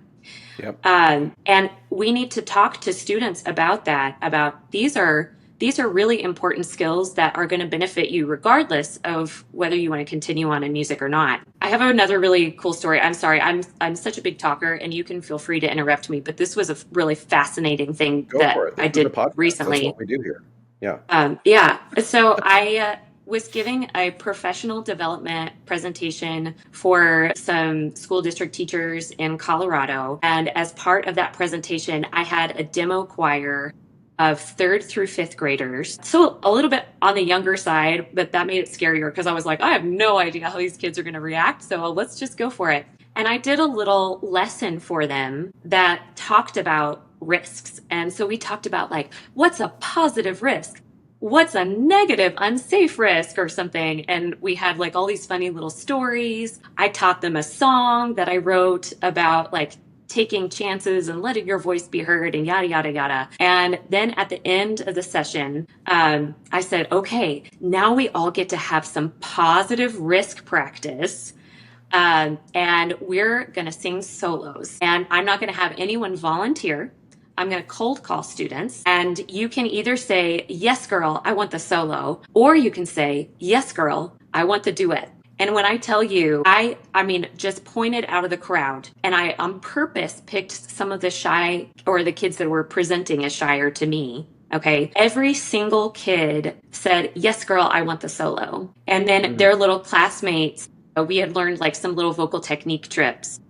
Speaker 1: Yep.
Speaker 2: And we need to talk to students about that, about these are really important skills that are going to benefit you regardless of whether you want to continue on in music or not. I have another really cool story. I'm sorry, I'm such a big talker, and you can feel free to interrupt me, but this was a really fascinating thing that I did recently.
Speaker 1: That's what we do here. Yeah.
Speaker 2: So I was giving a professional development presentation for some school district teachers in Colorado. And as part of that presentation, I had a demo choir of 3rd through 5th graders. So a little bit on the younger side, but that made it scarier because I was like, I have no idea how these kids are going to react. So let's just go for it. And I did a little lesson for them that talked about risks. And so we talked about like, what's a positive risk? What's a negative, unsafe risk or something? And we had like all these funny little stories. I taught them a song that I wrote about like taking chances and letting your voice be heard and yada, yada, yada. And then at the end of the session, I said, okay, now we all get to have some positive risk practice. And we're going to sing solos. And I'm not going to have anyone volunteer. I'm going to cold call students. And you can either say, yes, girl, I want the solo. Or you can say, yes, girl, I want the duet. And when I tell you, I mean, just pointed out of the crowd, and I on purpose picked some of the shy, or the kids that were presenting as shyer to me. Okay. Every single kid said, yes, girl, I want the solo. And then their little classmates, we had learned like some little vocal technique tricks,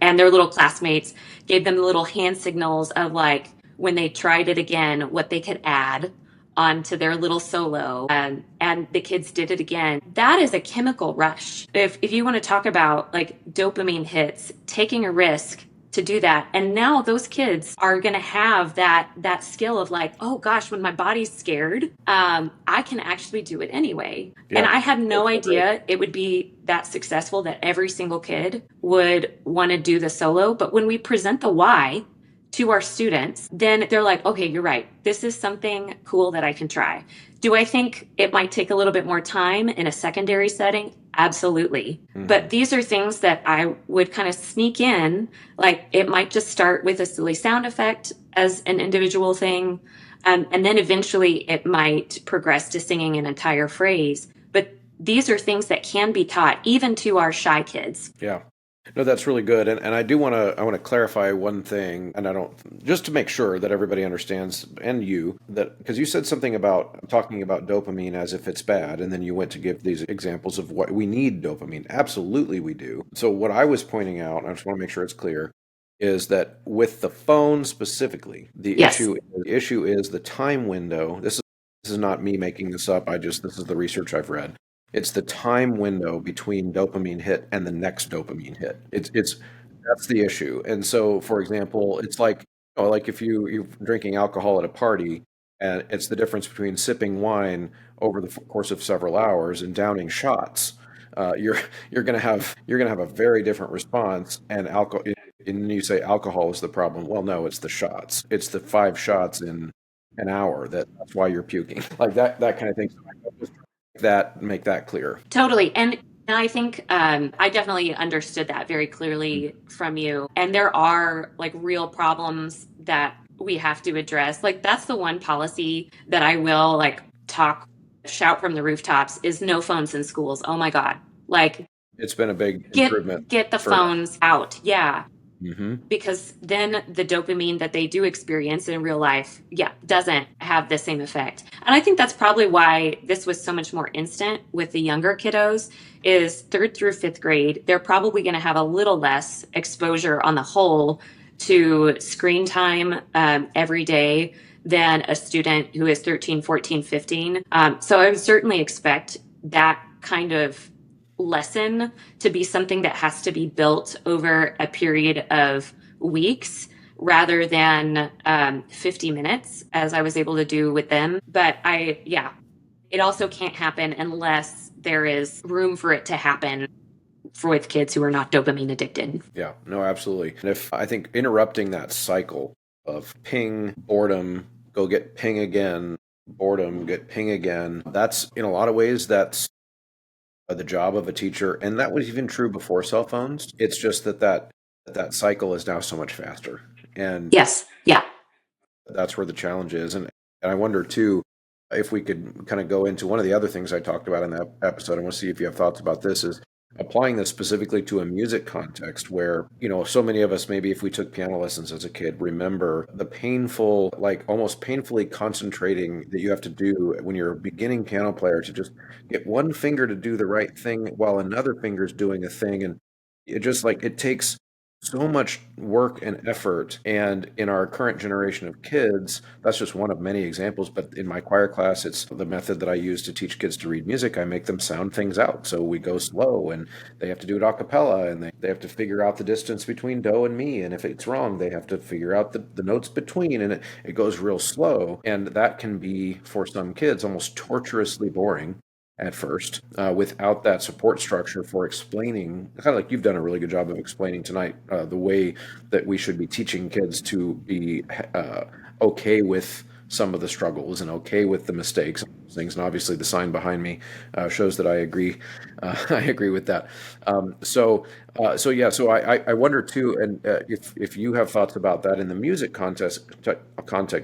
Speaker 2: and their little classmates gave them the little hand signals of like, when they tried it again, what they could add onto their little solo, and the kids did it again. That is a chemical rush. If you want to talk about like dopamine hits, taking a risk to do that, and now those kids are going to have that skill of like, oh gosh, when my body's scared, I can actually do it anyway. Yeah. And I had no idea it would be that successful, that every single kid would want to do the solo. But when we present the why to our students, then they're like, okay, you're right. This is something cool that I can try. Do I think it might take a little bit more time in a secondary setting? Absolutely. Mm-hmm. But these are things that I would kind of sneak in. Like it might just start with a silly sound effect as an individual thing. And then eventually it might progress to singing an entire phrase. But these are things that can be taught even to our shy kids.
Speaker 1: Yeah. No, that's really good. And I do want to clarify one thing, and just to make sure that everybody understands, and that because you said something about talking about dopamine as if it's bad, and then you went to give these examples of what we need dopamine. Absolutely we do. So what I was pointing out, and I just want to make sure it's clear, is that with the phone specifically, the issue is the time window. This is not me making this up. This is the research I've read. It's the time window between dopamine hit and the next dopamine hit. That's the issue. And so, for example, it's like if you're drinking alcohol at a party, And it's the difference between sipping wine over the course of several hours and downing shots. You're you're gonna have a very different response. And alcohol, and you say alcohol is the problem. Well, no, it's the shots. It's the 5 shots in an hour that's why you're puking. Like that kind of thing. So I just make that clear.
Speaker 2: Totally. And I think I definitely understood that very clearly from you. And there are like real problems that we have to address. Like that's the one policy that I will like shout from the rooftops is no phones in schools. Oh my God. Like
Speaker 1: It's been a big improvement
Speaker 2: get the
Speaker 1: for
Speaker 2: phones out. Yeah.
Speaker 1: hmm
Speaker 2: Because then the dopamine that they do experience in real life, yeah, doesn't have the same effect. And I think that's probably why this was so much more instant with the younger kiddos is 3rd through 5th grade. They're probably going to have a little less exposure on the whole to screen time every day than a student who is 13, 14, 15. So I would certainly expect that kind of lesson to be something that has to be built over a period of weeks rather than 50 minutes as I was able to do with them. But it also can't happen unless there is room for it to happen with kids who are not dopamine addicted.
Speaker 1: Yeah, no, absolutely. And if I think interrupting that cycle of ping, boredom, go get ping again, boredom, get ping again, that's in a lot of ways that's the job of a teacher. And that was even true before cell phones. It's just that cycle is now so much faster. And
Speaker 2: Yes. Yeah.
Speaker 1: that's where the challenge is. And I wonder too, if we could kind of go into one of the other things I talked about in that episode. I want to see if you have thoughts about this is applying this specifically to a music context where, so many of us, maybe if we took piano lessons as a kid, remember the painful, like almost painfully concentrating that you have to do when you're a beginning piano player to just get one finger to do the right thing while another finger's doing a thing. And it just like, it takes so much work and effort. And in our current generation of kids, that's just one of many examples. But in my choir class, it's the method that I use to teach kids to read music. I make them sound things out. So we go slow and they have to do it a cappella and they have to figure out the distance between do and mi. And if it's wrong, they have to figure out the notes between. And it goes real slow. And that can be, for some kids, almost torturously boring at first, without that support structure for explaining, kind of like you've done a really good job of explaining tonight, the way that we should be teaching kids to be okay with some of the struggles and okay with the mistakes and those things. And obviously the sign behind me shows that I agree. I agree with that. So I wonder too, and if you have thoughts about that in the music context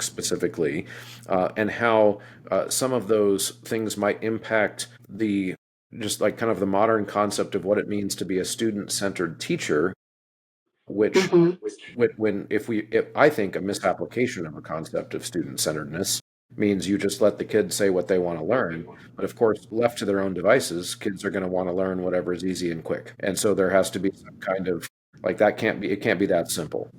Speaker 1: specifically, and how some of those things might impact the just like kind of the modern concept of what it means to be a student-centered teacher, which
Speaker 2: Mhm.
Speaker 1: if I think a misapplication of a concept of student-centeredness means you just let the kids say what they want to learn. But of course, left to their own devices, kids are going to want to learn whatever is easy and quick. And so there has to be some kind of like it can't be that simple.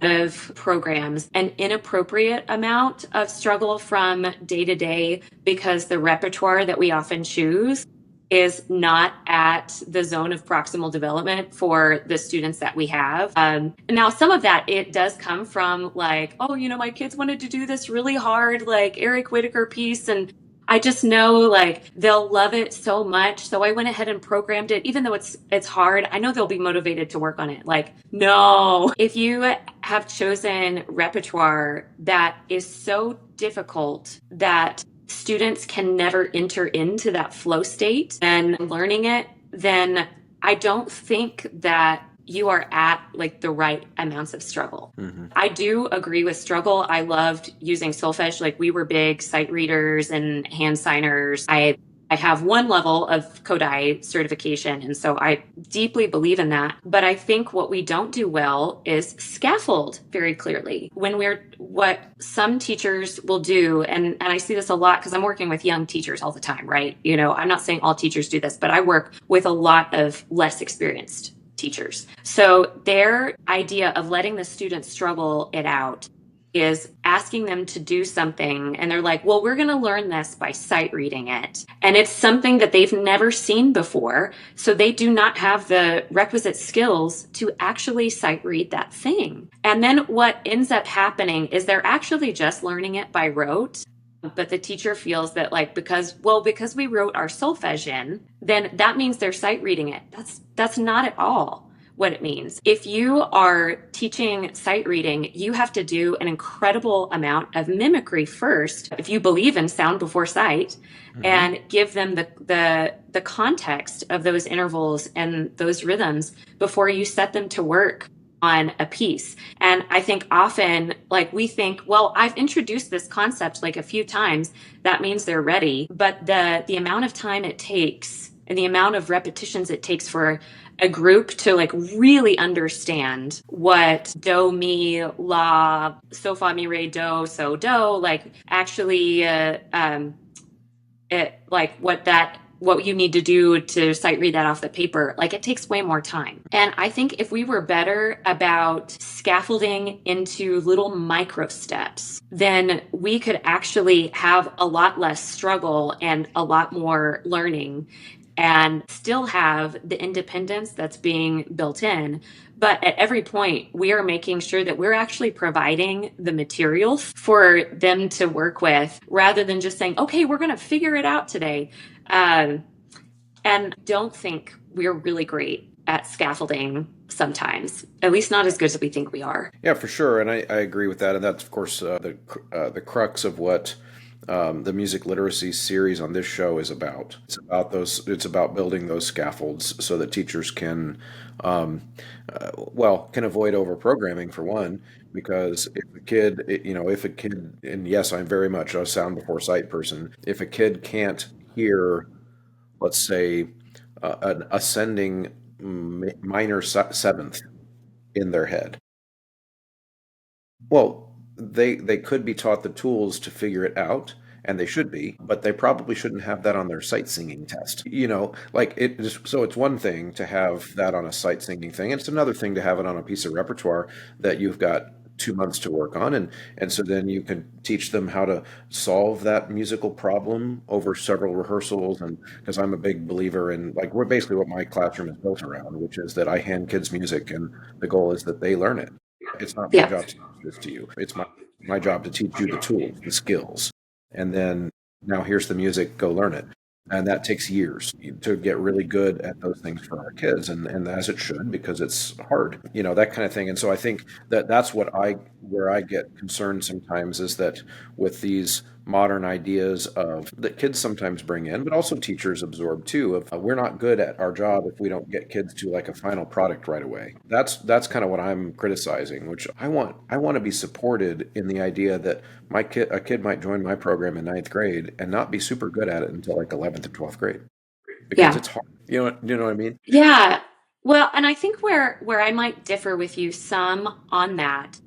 Speaker 2: Of programs an inappropriate amount of struggle from day to day because the repertoire that we often choose is not at the zone of proximal development for the students that we have. Now, some of that, it does come from like, oh, my kids wanted to do this really hard, like Eric Whitaker piece. And I just know like they'll love it so much. So I went ahead and programmed it, even though it's hard. I know they'll be motivated to work on it. Like, no, if you have chosen repertoire that is so difficult that students can never enter into that flow state and learning it, then I don't think that you are at like the right amounts of struggle.
Speaker 1: Mm-hmm.
Speaker 2: I do agree with struggle. I loved using solfege. Like we were big sight readers and hand signers. I have one level of Kodai certification. And so I deeply believe in that. But I think what we don't do well is scaffold very clearly. What some teachers will do, and I see this a lot because I'm working with young teachers all the time, right? I'm not saying all teachers do this, but I work with a lot of less experienced teachers. So their idea of letting the students struggle it out is asking them to do something and they're like, well, we're going to learn this by sight reading it. And it's something that they've never seen before. So they do not have the requisite skills to actually sight read that thing. And then what ends up happening is they're actually just learning it by rote. But the teacher feels that because we wrote our solfege in, then that means they're sight reading it. That's not at all what it means. If you are teaching sight reading, you have to do an incredible amount of mimicry first, if you believe in sound before sight, and give them the context of those intervals and those rhythms before you set them to work on a piece. And I think often we think, well, I've introduced this concept a few times, that means they're ready. But the amount of time it takes and the amount of repetitions it takes for a group to really understand what do, mi, la, so, fa, mi, re, do, so, do, actually what you need to do to sight read that off the paper, it takes way more time. And I think if we were better about scaffolding into little micro steps, then we could actually have a lot less struggle and a lot more learning and still have the independence that's being built in. But at every point, we are making sure that we're actually providing the materials for them to work with rather than just saying, okay, we're going to figure it out today. And don't think we're really great at scaffolding sometimes, at least not as good as we think we are.
Speaker 1: Yeah, for sure. And I agree with that. And that's, of course, the crux of what the music literacy series on this show is about. It's about building those scaffolds so that teachers can avoid over programming, for one, because if a kid, and yes, I'm very much a sound before sight person, if a kid can't hear, let's say, an ascending minor seventh in their head, well, they could be taught the tools to figure it out, and they should be, but they probably shouldn't have that on their sight singing test. So it's one thing to have that on a sight singing thing, and it's another thing to have it on a piece of repertoire that you've got 2 months to work on, and so then you can teach them how to solve that musical problem over several rehearsals. And because I'm a big believer in, we're basically what my classroom is built around, which is that I hand kids music and the goal is that they learn it. It's not my job to teach this to you. It's my job to teach you the tools, the skills. And then now here's the music, go learn it. And that takes years to get really good at those things for our kids, and as it should, because it's hard, that kind of thing. And so I think that's where I get concerned sometimes, is that with these modern ideas that kids sometimes bring in, but also teachers absorb too, of we're not good at our job if we don't get kids to a final product right away. That's kind of what I'm criticizing, which I want to be supported in the idea that a kid might join my program in 9th grade and not be super good at it until 11th or 12th grade, because it's hard. You know what I mean?
Speaker 2: Yeah. Well, and I think where I might differ with you some on that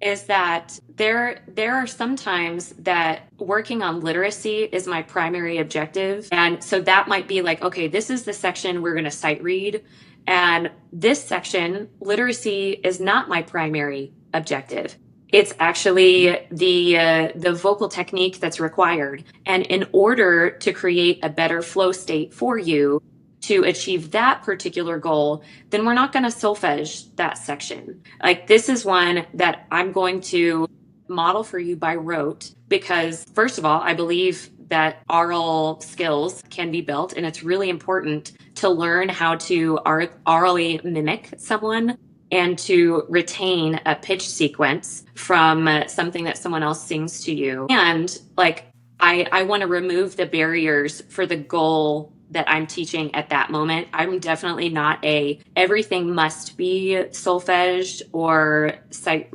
Speaker 2: is that there are some times that working on literacy is my primary objective. And so that might be okay, this is the section we're going to sight read. And this section, literacy, is not my primary objective. It's actually the vocal technique that's required. And in order to create a better flow state for you to achieve that particular goal, then we're not going to solfege that section. This is one that I'm going to model for you by rote, because first of all, I believe that oral skills can be built, and it's really important to learn how to orally mimic someone and to retain a pitch sequence from something that someone else sings to you. And I want to remove the barriers for the goal that I'm teaching at that moment. I'm definitely not everything must be solfeged or sight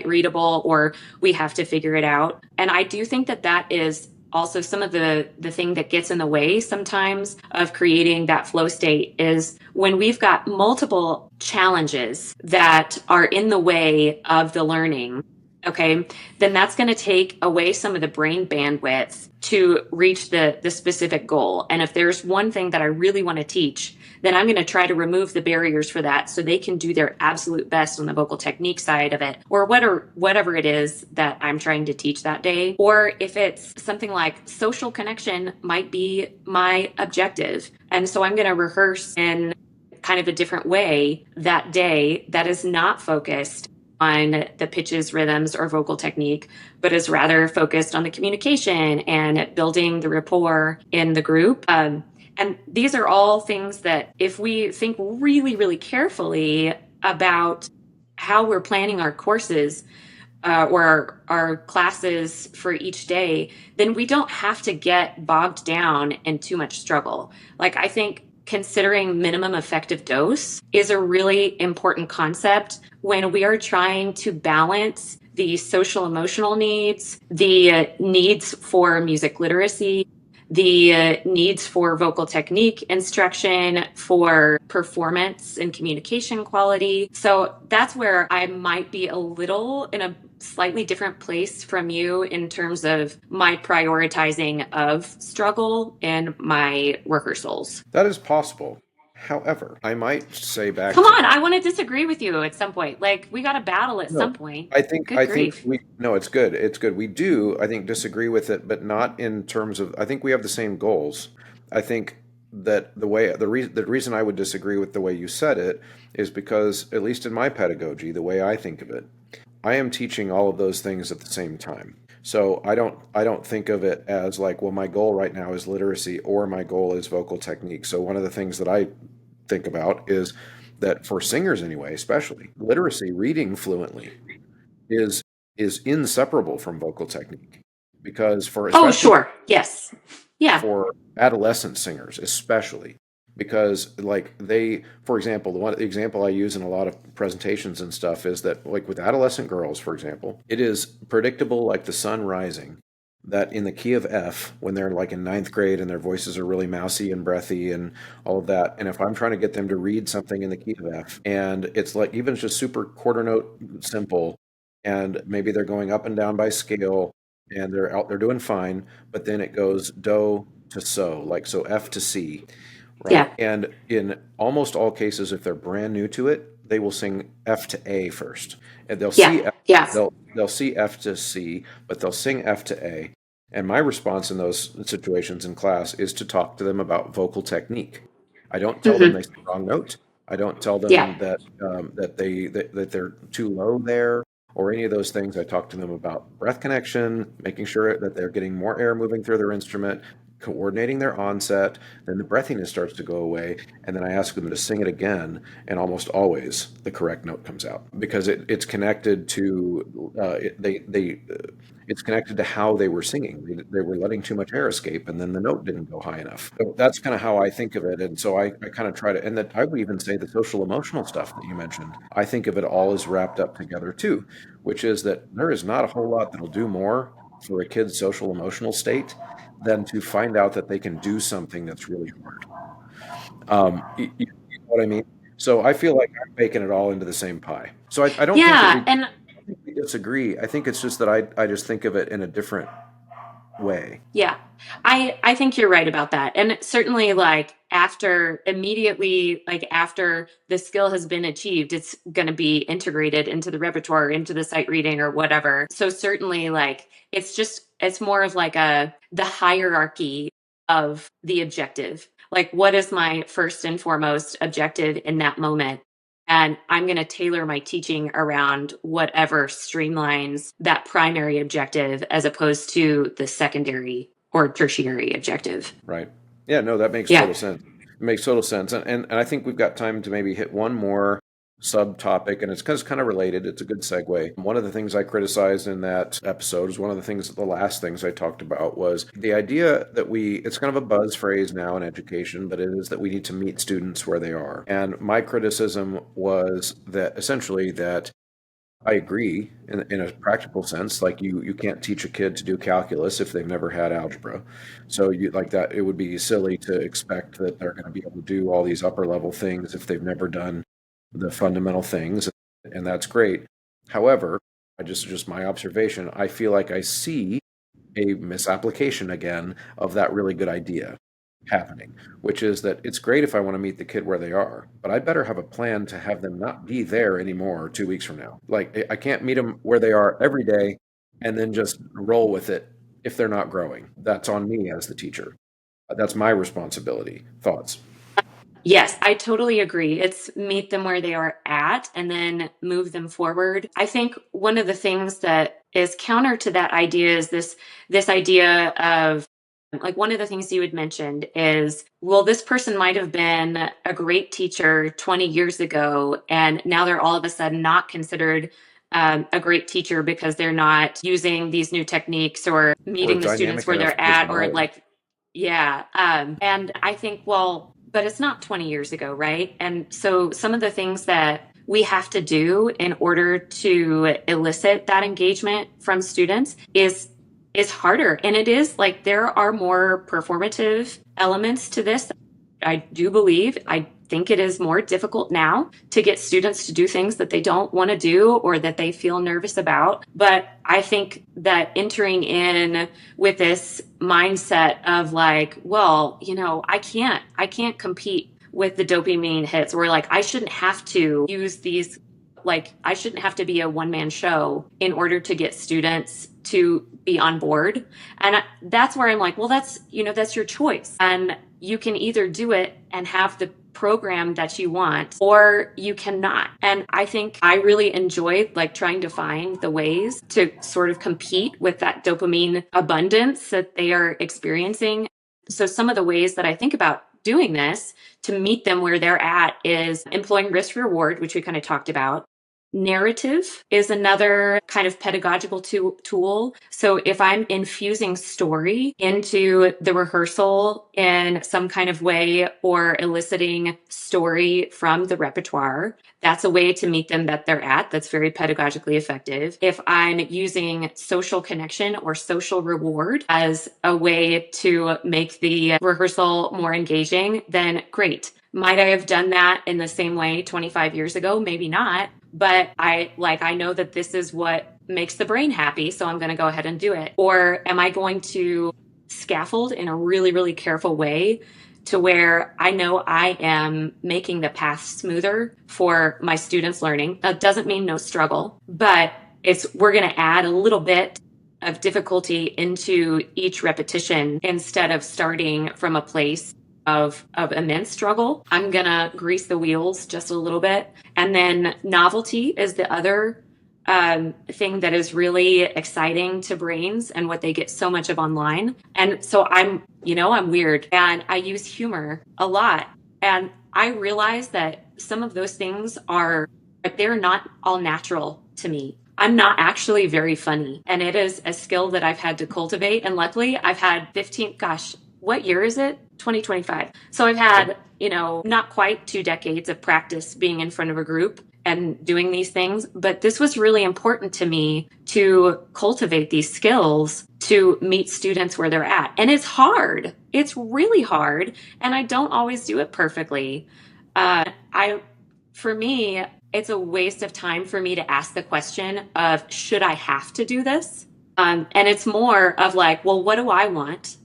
Speaker 2: readable, or we have to figure it out. And I do think that is also some of the thing that gets in the way sometimes of creating that flow state, is when we've got multiple challenges that are in the way of the learning. Okay, then that's going to take away some of the brain bandwidth to reach the specific goal. And if there's one thing that I really want to teach, then I'm going to try to remove the barriers for that so they can do their absolute best on the vocal technique side of it, or whatever it is that I'm trying to teach that day. Or if it's something like social connection might be my objective. And so I'm going to rehearse in kind of a different way that day that is not focused on the pitches, rhythms, or vocal technique, but is rather focused on the communication and building the rapport in the group. And these are all things that if we think really, really carefully about how we're planning our courses, or our classes for each day, then we don't have to get bogged down in too much struggle. Like, I think considering minimum effective dose is a really important concept when we are trying to balance the social emotional needs, the needs for music literacy, the needs for vocal technique instruction, for performance and communication quality. So that's where I might be a little in a slightly different place from you in terms of my prioritizing of struggle in my rehearsals.
Speaker 1: That is possible. However, I might say back
Speaker 2: Come
Speaker 1: to
Speaker 2: on, I want to disagree with you at some point. Like, we got to battle at
Speaker 1: no.
Speaker 2: some point.
Speaker 1: I think
Speaker 2: Good
Speaker 1: I think
Speaker 2: grief.
Speaker 1: we no, it's good. It's good. We do, I think, disagree with it, but not in terms of I think we have the same goals. I think that the reason I would disagree with the way you said it is because, at least in my pedagogy, the way I think of it, I am teaching all of those things at the same time. So I don't think of it as like, well, my goal right now is literacy or my goal is vocal technique. So one of the things that I think about is that for singers anyway, especially literacy, reading fluently is is inseparable from vocal technique because for
Speaker 2: Oh,
Speaker 1: especially
Speaker 2: sure. Yes. Yeah.
Speaker 1: for adolescent singers especially because like they for example the example I use in a lot of presentations and stuff is that like with adolescent girls for example it is predictable like the sun rising that in the key of F when they're like in ninth grade and their voices are really mousy and breathy and all of that and if I'm trying to get them to read something in the key of F and it's like even just super quarter note simple and maybe they're going up and down by scale and they're doing fine but then it goes do to so, like so F to C, right?
Speaker 2: Yeah.
Speaker 1: And in almost all cases, if they're brand new to it, they will sing F to A first, and
Speaker 2: Yeah. Yeah.
Speaker 1: they'll see F to C, but they'll sing F to A. And my response in those situations in class is to talk to them about vocal technique. I don't tell them they
Speaker 2: Hmm.
Speaker 1: sing wrong note. I don't tell
Speaker 2: Yeah.
Speaker 1: them that they're too low there or any of those things. I talk to them about breath connection, making sure that they're getting more air moving through their instrument, coordinating their onset. Then the breathiness starts to go away, and then I ask them to sing it again, and almost always the correct note comes out because it's connected to it's connected to how they were singing. They were letting too much air escape, and then the note didn't go high enough. So that's kind of how I think of it, and so I kind of try to, and that I would even say the social emotional stuff that you mentioned. I think of it all as wrapped up together too, which is that there is not a whole lot that'll do more for a kid's social emotional state than to find out that they can do something that's really hard. You know what I mean? So I feel like I'm baking it all into the same pie. So I don't think that
Speaker 2: Yeah. And
Speaker 1: I don't think we disagree. I think it's just that I just think of it in a different way.
Speaker 2: yeah, I think you're right about that. And certainly like after immediately like after the skill has been achieved, it's going to be integrated into the repertoire, into the sight reading or whatever. So certainly like it's more of like the hierarchy of the objective. Like, what is my first and foremost objective in that moment? And I'm going to tailor my teaching around whatever streamlines that primary objective as opposed to the secondary or tertiary objective.
Speaker 1: Right. Yeah, no, that makes
Speaker 2: Yeah.
Speaker 1: total sense. It makes total sense. And I think we've got time to maybe hit one more subtopic, and it's kind of related. It's a good segue. One of the things I criticized in that episode is one of the things, the last things I talked about was the idea that it's kind of a buzz phrase now in education, but it is that we need to meet students where they are. And my criticism was that essentially that I agree in a practical sense. Like you can't teach a kid to do calculus if they've never had algebra. So you like that it would be silly to expect that they're going to be able to do all these upper level things if they've never done the fundamental things, and that's great. However, I just my observation, I feel like I see a misapplication again of that really good idea. happening, which is that it's great if I want to meet the kid where they are, but I better have a plan to have them not be there anymore 2 weeks from now. Like I can't meet them where they are every day and then just roll with it if they're not growing. That's on me as the teacher. That's my responsibility. Thoughts?
Speaker 2: Yes, I totally agree. It's meet them where they are at and then move them forward. I think one of the things that is counter to that idea is this idea of like one of the things you had mentioned is, well, this person might have been a great teacher 20 years ago, and now they're all of a sudden not considered a great teacher because they're not using these new techniques or
Speaker 1: Or
Speaker 2: meeting the students
Speaker 1: dynamic
Speaker 2: where
Speaker 1: enough
Speaker 2: they're
Speaker 1: to push
Speaker 2: at,
Speaker 1: them
Speaker 2: or
Speaker 1: ahead?
Speaker 2: like, yeah. And I think, well, but it's not 20 years ago, right? And so some of the things that we have to do in order to elicit that engagement from students is harder. And it is like there are more performative elements to this. I do believe, I think it is more difficult now to get students to do things that they don't want to do or that they feel nervous about. But I think that entering in with this mindset of like, well, I can't compete with the dopamine hits, or like I shouldn't have to use these, like I shouldn't have to be a one man show in order to get students to be on board. And that's where I'm like, well, that's your choice. And you can either do it and have the program that you want, or you cannot. And I think I really enjoyed like trying to find the ways to sort of compete with that dopamine abundance that they are experiencing. So some of the ways that I think about doing this to meet them where they're at is employing risk reward, which we kind of talked about. Narrative is another kind of pedagogical tool. So if I'm infusing story into the rehearsal in some kind of way or eliciting story from the repertoire, that's a way to meet them that they're at. That's very pedagogically effective. If I'm using social connection or social reward as a way to make the rehearsal more engaging, then great. Might I have done that in the same way 25 years ago? Maybe not. But I know that this is what makes the brain happy, so I'm going to go ahead and do it. Or am I going to scaffold in a really, really careful way to where I know I am making the path smoother for my students learning? That doesn't mean no struggle, but we're going to add a little bit of difficulty into each repetition instead of starting from a place of immense struggle. I'm gonna grease the wheels just a little bit. And then novelty is the other thing that is really exciting to brains and what they get so much of online. And so I'm weird and I use humor a lot. And I realize that some of those things they're not all natural to me. I'm not actually very funny. And it is a skill that I've had to cultivate. And luckily, I've had 15, gosh, what year is it? 2025. So I've had, not quite 2 decades of practice being in front of a group and doing these things. But this was really important to me to cultivate these skills to meet students where they're at. And it's hard. It's really hard. And I don't always do it perfectly. For me, it's a waste of time for me to ask the question of, should I have to do this? And it's more of like, well, what do I want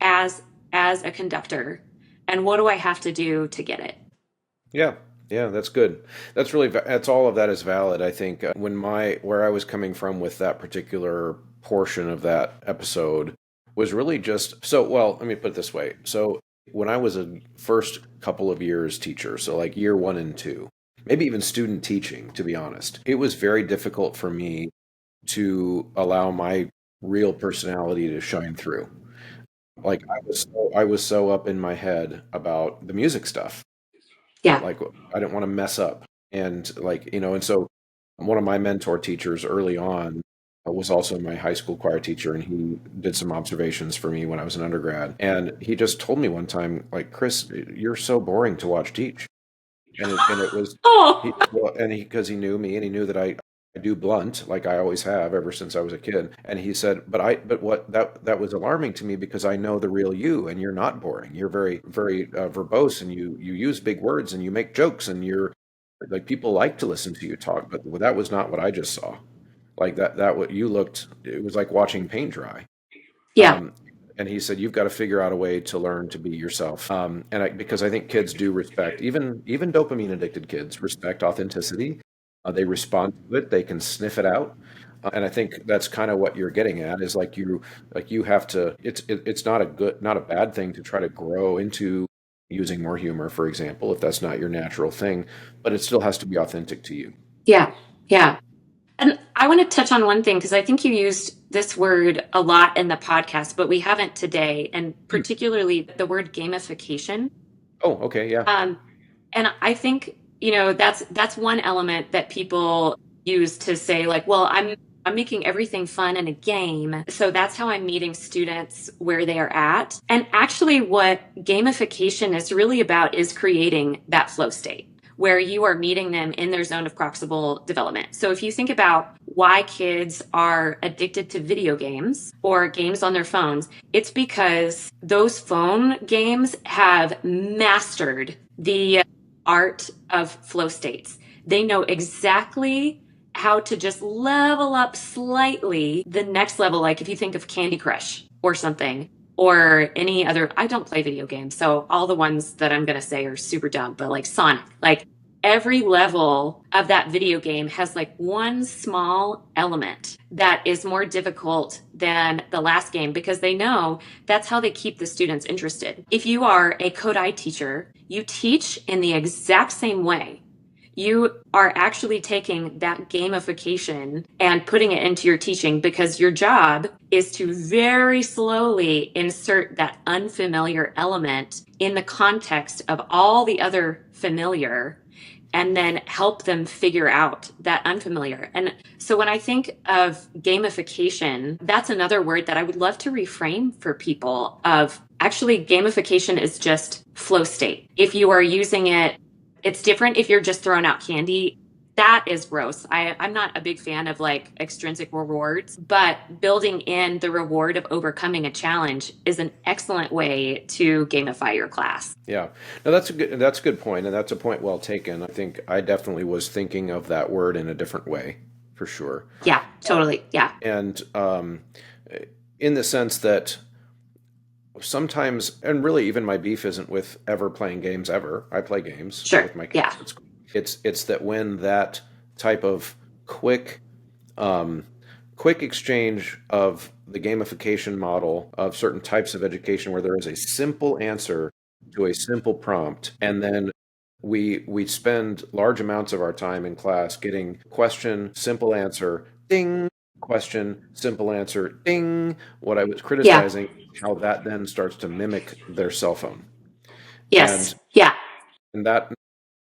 Speaker 2: as as a conductor, and what do I have to do to get it?
Speaker 1: Yeah, yeah, that's good. That's all of that is valid. I think where I was coming from with that particular portion of that episode was really just so, well, let me put it this way. So when I was a first couple of years teacher, so like year 1 and 2, maybe even student teaching, to be honest, it was very difficult for me to allow my real personality to shine through. Like I was so up in my head about the music stuff.
Speaker 2: Yeah.
Speaker 1: Like I didn't want to mess up. And and so one of my mentor teachers early on was also my high school choir teacher, and he did some observations for me when I was an undergrad. And he just told me one time, like, Chris, you're so boring to watch teach. And it was he
Speaker 2: Oh,
Speaker 1: well, and he because he knew me and he knew that I do blunt like I always have ever since I was a kid. And he said, but what that was alarming to me because I know the real you, and you're not boring. You're very very verbose, and you use big words and you make jokes, and you're like people like to listen to you talk. But that was not what I just saw. Like that what you looked, it was like watching paint dry.
Speaker 2: yeah.
Speaker 1: Um, and he said, you've got to figure out a way to learn to be yourself. Because I think kids do respect, even dopamine addicted kids respect authenticity. They respond to it. They can sniff it out. And I think that's kind of what you're getting at is like you have to, it's not a bad thing to try to grow into using more humor, for example, if that's not your natural thing, but it still has to be authentic to you.
Speaker 2: Yeah. Yeah. And I want to touch on one thing because I think you used this word a lot in the podcast, but we haven't today, and
Speaker 1: Hmm.
Speaker 2: particularly the word gamification.
Speaker 1: Oh, okay. Yeah.
Speaker 2: Um, and I think, that's one element that people use to say like, well, I'm making everything fun in a game. So that's how I'm meeting students where they are at. And actually what gamification is really about is creating that flow state where you are meeting them in their zone of proximal development. So if you think about why kids are addicted to video games or games on their phones, it's because those phone games have mastered the art of flow states. They know exactly how to just level up slightly the next level. Like if you think of Candy Crush or something, or any other, I don't play video games. So all the ones that I'm going to say are super dumb, but like Sonic, like every level of that video game has like one small element that is more difficult than the last game because they know that's how they keep the students interested. If you are a Kodai teacher, you teach in the exact same way. You are actually taking that gamification and putting it into your teaching because your job is to very slowly insert that unfamiliar element in the context of all the other familiar and then help them figure out that unfamiliar. And so when I think of gamification, that's another word that I would love to reframe for people of actually gamification is just flow state. If you are using it, it's different if you're just throwing out candy. That is gross. I'm not a big fan of like extrinsic rewards, but building in the reward of overcoming a challenge is an excellent way to gamify your class.
Speaker 1: Yeah. No, that's a good point, and that's a point well taken. I think I definitely was thinking of that word in a different way, for sure.
Speaker 2: Yeah, totally. Yeah,
Speaker 1: And in the sense that sometimes, and really even my beef isn't with ever playing games ever. I play games
Speaker 2: sure.
Speaker 1: with my kids
Speaker 2: Yeah,
Speaker 1: at school. It's that when that type of quick um, quick exchange of the gamification model of certain types of education where there is a simple answer to a simple prompt, and then we spend large amounts of our time in class getting question, simple answer, ding, question, simple answer, ding. What I was
Speaker 2: yeah,
Speaker 1: criticizing, how that then starts to mimic their cell phone. And
Speaker 2: yes, yeah,
Speaker 1: and that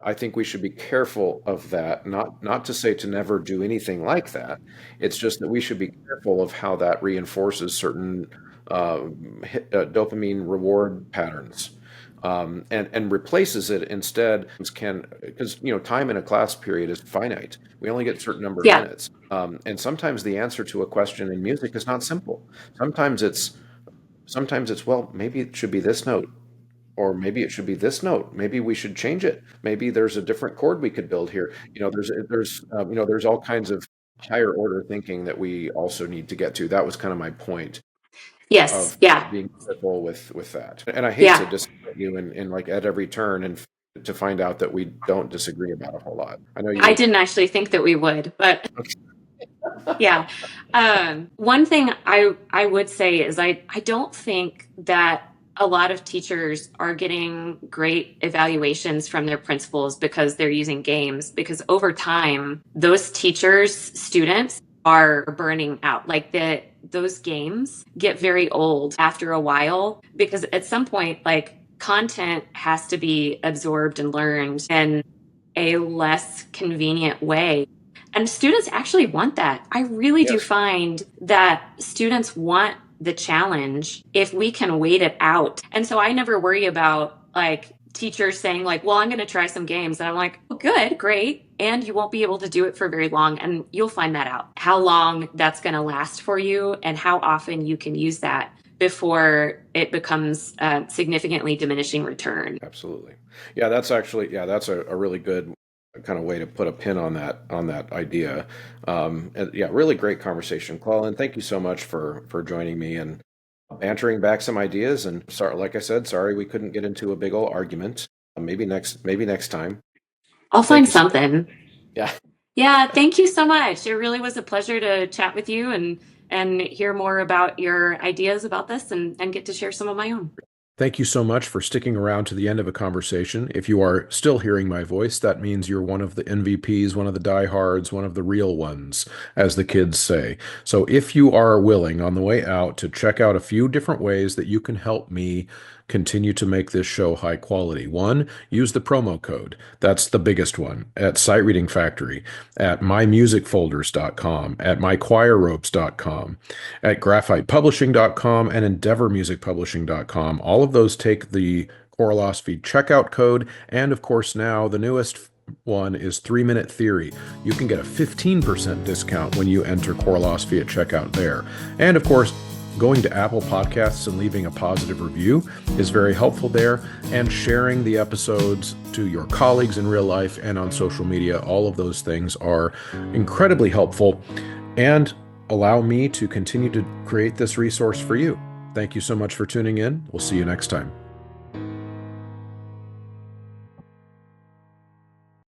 Speaker 1: I think we should be careful of that. Not to say to never do anything like that. It's just that we should be careful of how that reinforces certain dopamine reward patterns, and replaces it instead. Can Because time in a class period is finite. We only get a certain number of
Speaker 2: yeah,
Speaker 1: minutes, and sometimes the answer to a question in music is not simple. Sometimes it's well, maybe it should be this note, or maybe it should be this note. Maybe we should change it. Maybe there's a different chord we could build here. There's all kinds of higher order thinking that we also need to get to. That was kind of my point
Speaker 2: yes,
Speaker 1: of
Speaker 2: yeah,
Speaker 1: being careful with that. And I hate to
Speaker 2: yeah.
Speaker 1: disappoint you in like at every turn, and to find out that we don't disagree about a whole lot. I know
Speaker 2: I
Speaker 1: you're.
Speaker 2: didn't actually think that we would, but yeah. One thing I would say is I don't think that a lot of teachers are getting great evaluations from their principals because they're using games, because over time those teachers students are burning out. Like those games get very old after a while because at some point like content has to be absorbed and learned in a less convenient way. And students actually want that. I really do
Speaker 1: Yes.
Speaker 2: find that students want the challenge if we can wait it out. And so I never worry about like teachers saying like, well, I'm going to try some games. And I'm like, well, good, great. And you won't be able to do it for very long. And you'll find that out how long that's going to last for you and how often you can use that before it becomes a significantly diminishing return.
Speaker 1: Absolutely. Yeah, that's a really good kind of way to put a pin on that idea. And yeah, really great conversation, Clelyn. Thank you so much for joining me, and bantering back some ideas. And sorry, like I said, sorry we couldn't get into a big old argument. Maybe next time.
Speaker 2: I'll
Speaker 1: Thank
Speaker 2: find
Speaker 1: you so
Speaker 2: something.
Speaker 1: Yeah.
Speaker 2: Yeah, thank you so much. It really was a pleasure to chat with you and hear more about your ideas about this and get to share some of my own.
Speaker 1: Thank you so much for sticking around to the end of a conversation. If you are still hearing my voice, that means you're one of the MVPs, one of the diehards, one of the real ones, as the kids say. So if you are willing on the way out to check out a few different ways that you can help me continue to make this show high quality. One, use the promo code. That's the biggest one at Sight Reading Factory, at mymusicfolders.com, at mychoirropes.com, at graphitepublishing.com, and endeavormusicpublishing.com. All of those take the Choirlosophy checkout code. And of course, now the newest one is 3-Minute Theory. You can get a 15% discount when you enter Choirlosophy at checkout there. And of course, going to Apple Podcasts and leaving a positive review is very helpful there, and sharing the episodes to your colleagues in real life and on social media. All of those things are incredibly helpful and allow me to continue to create this resource for you. Thank you so much for tuning in. We'll see you next time.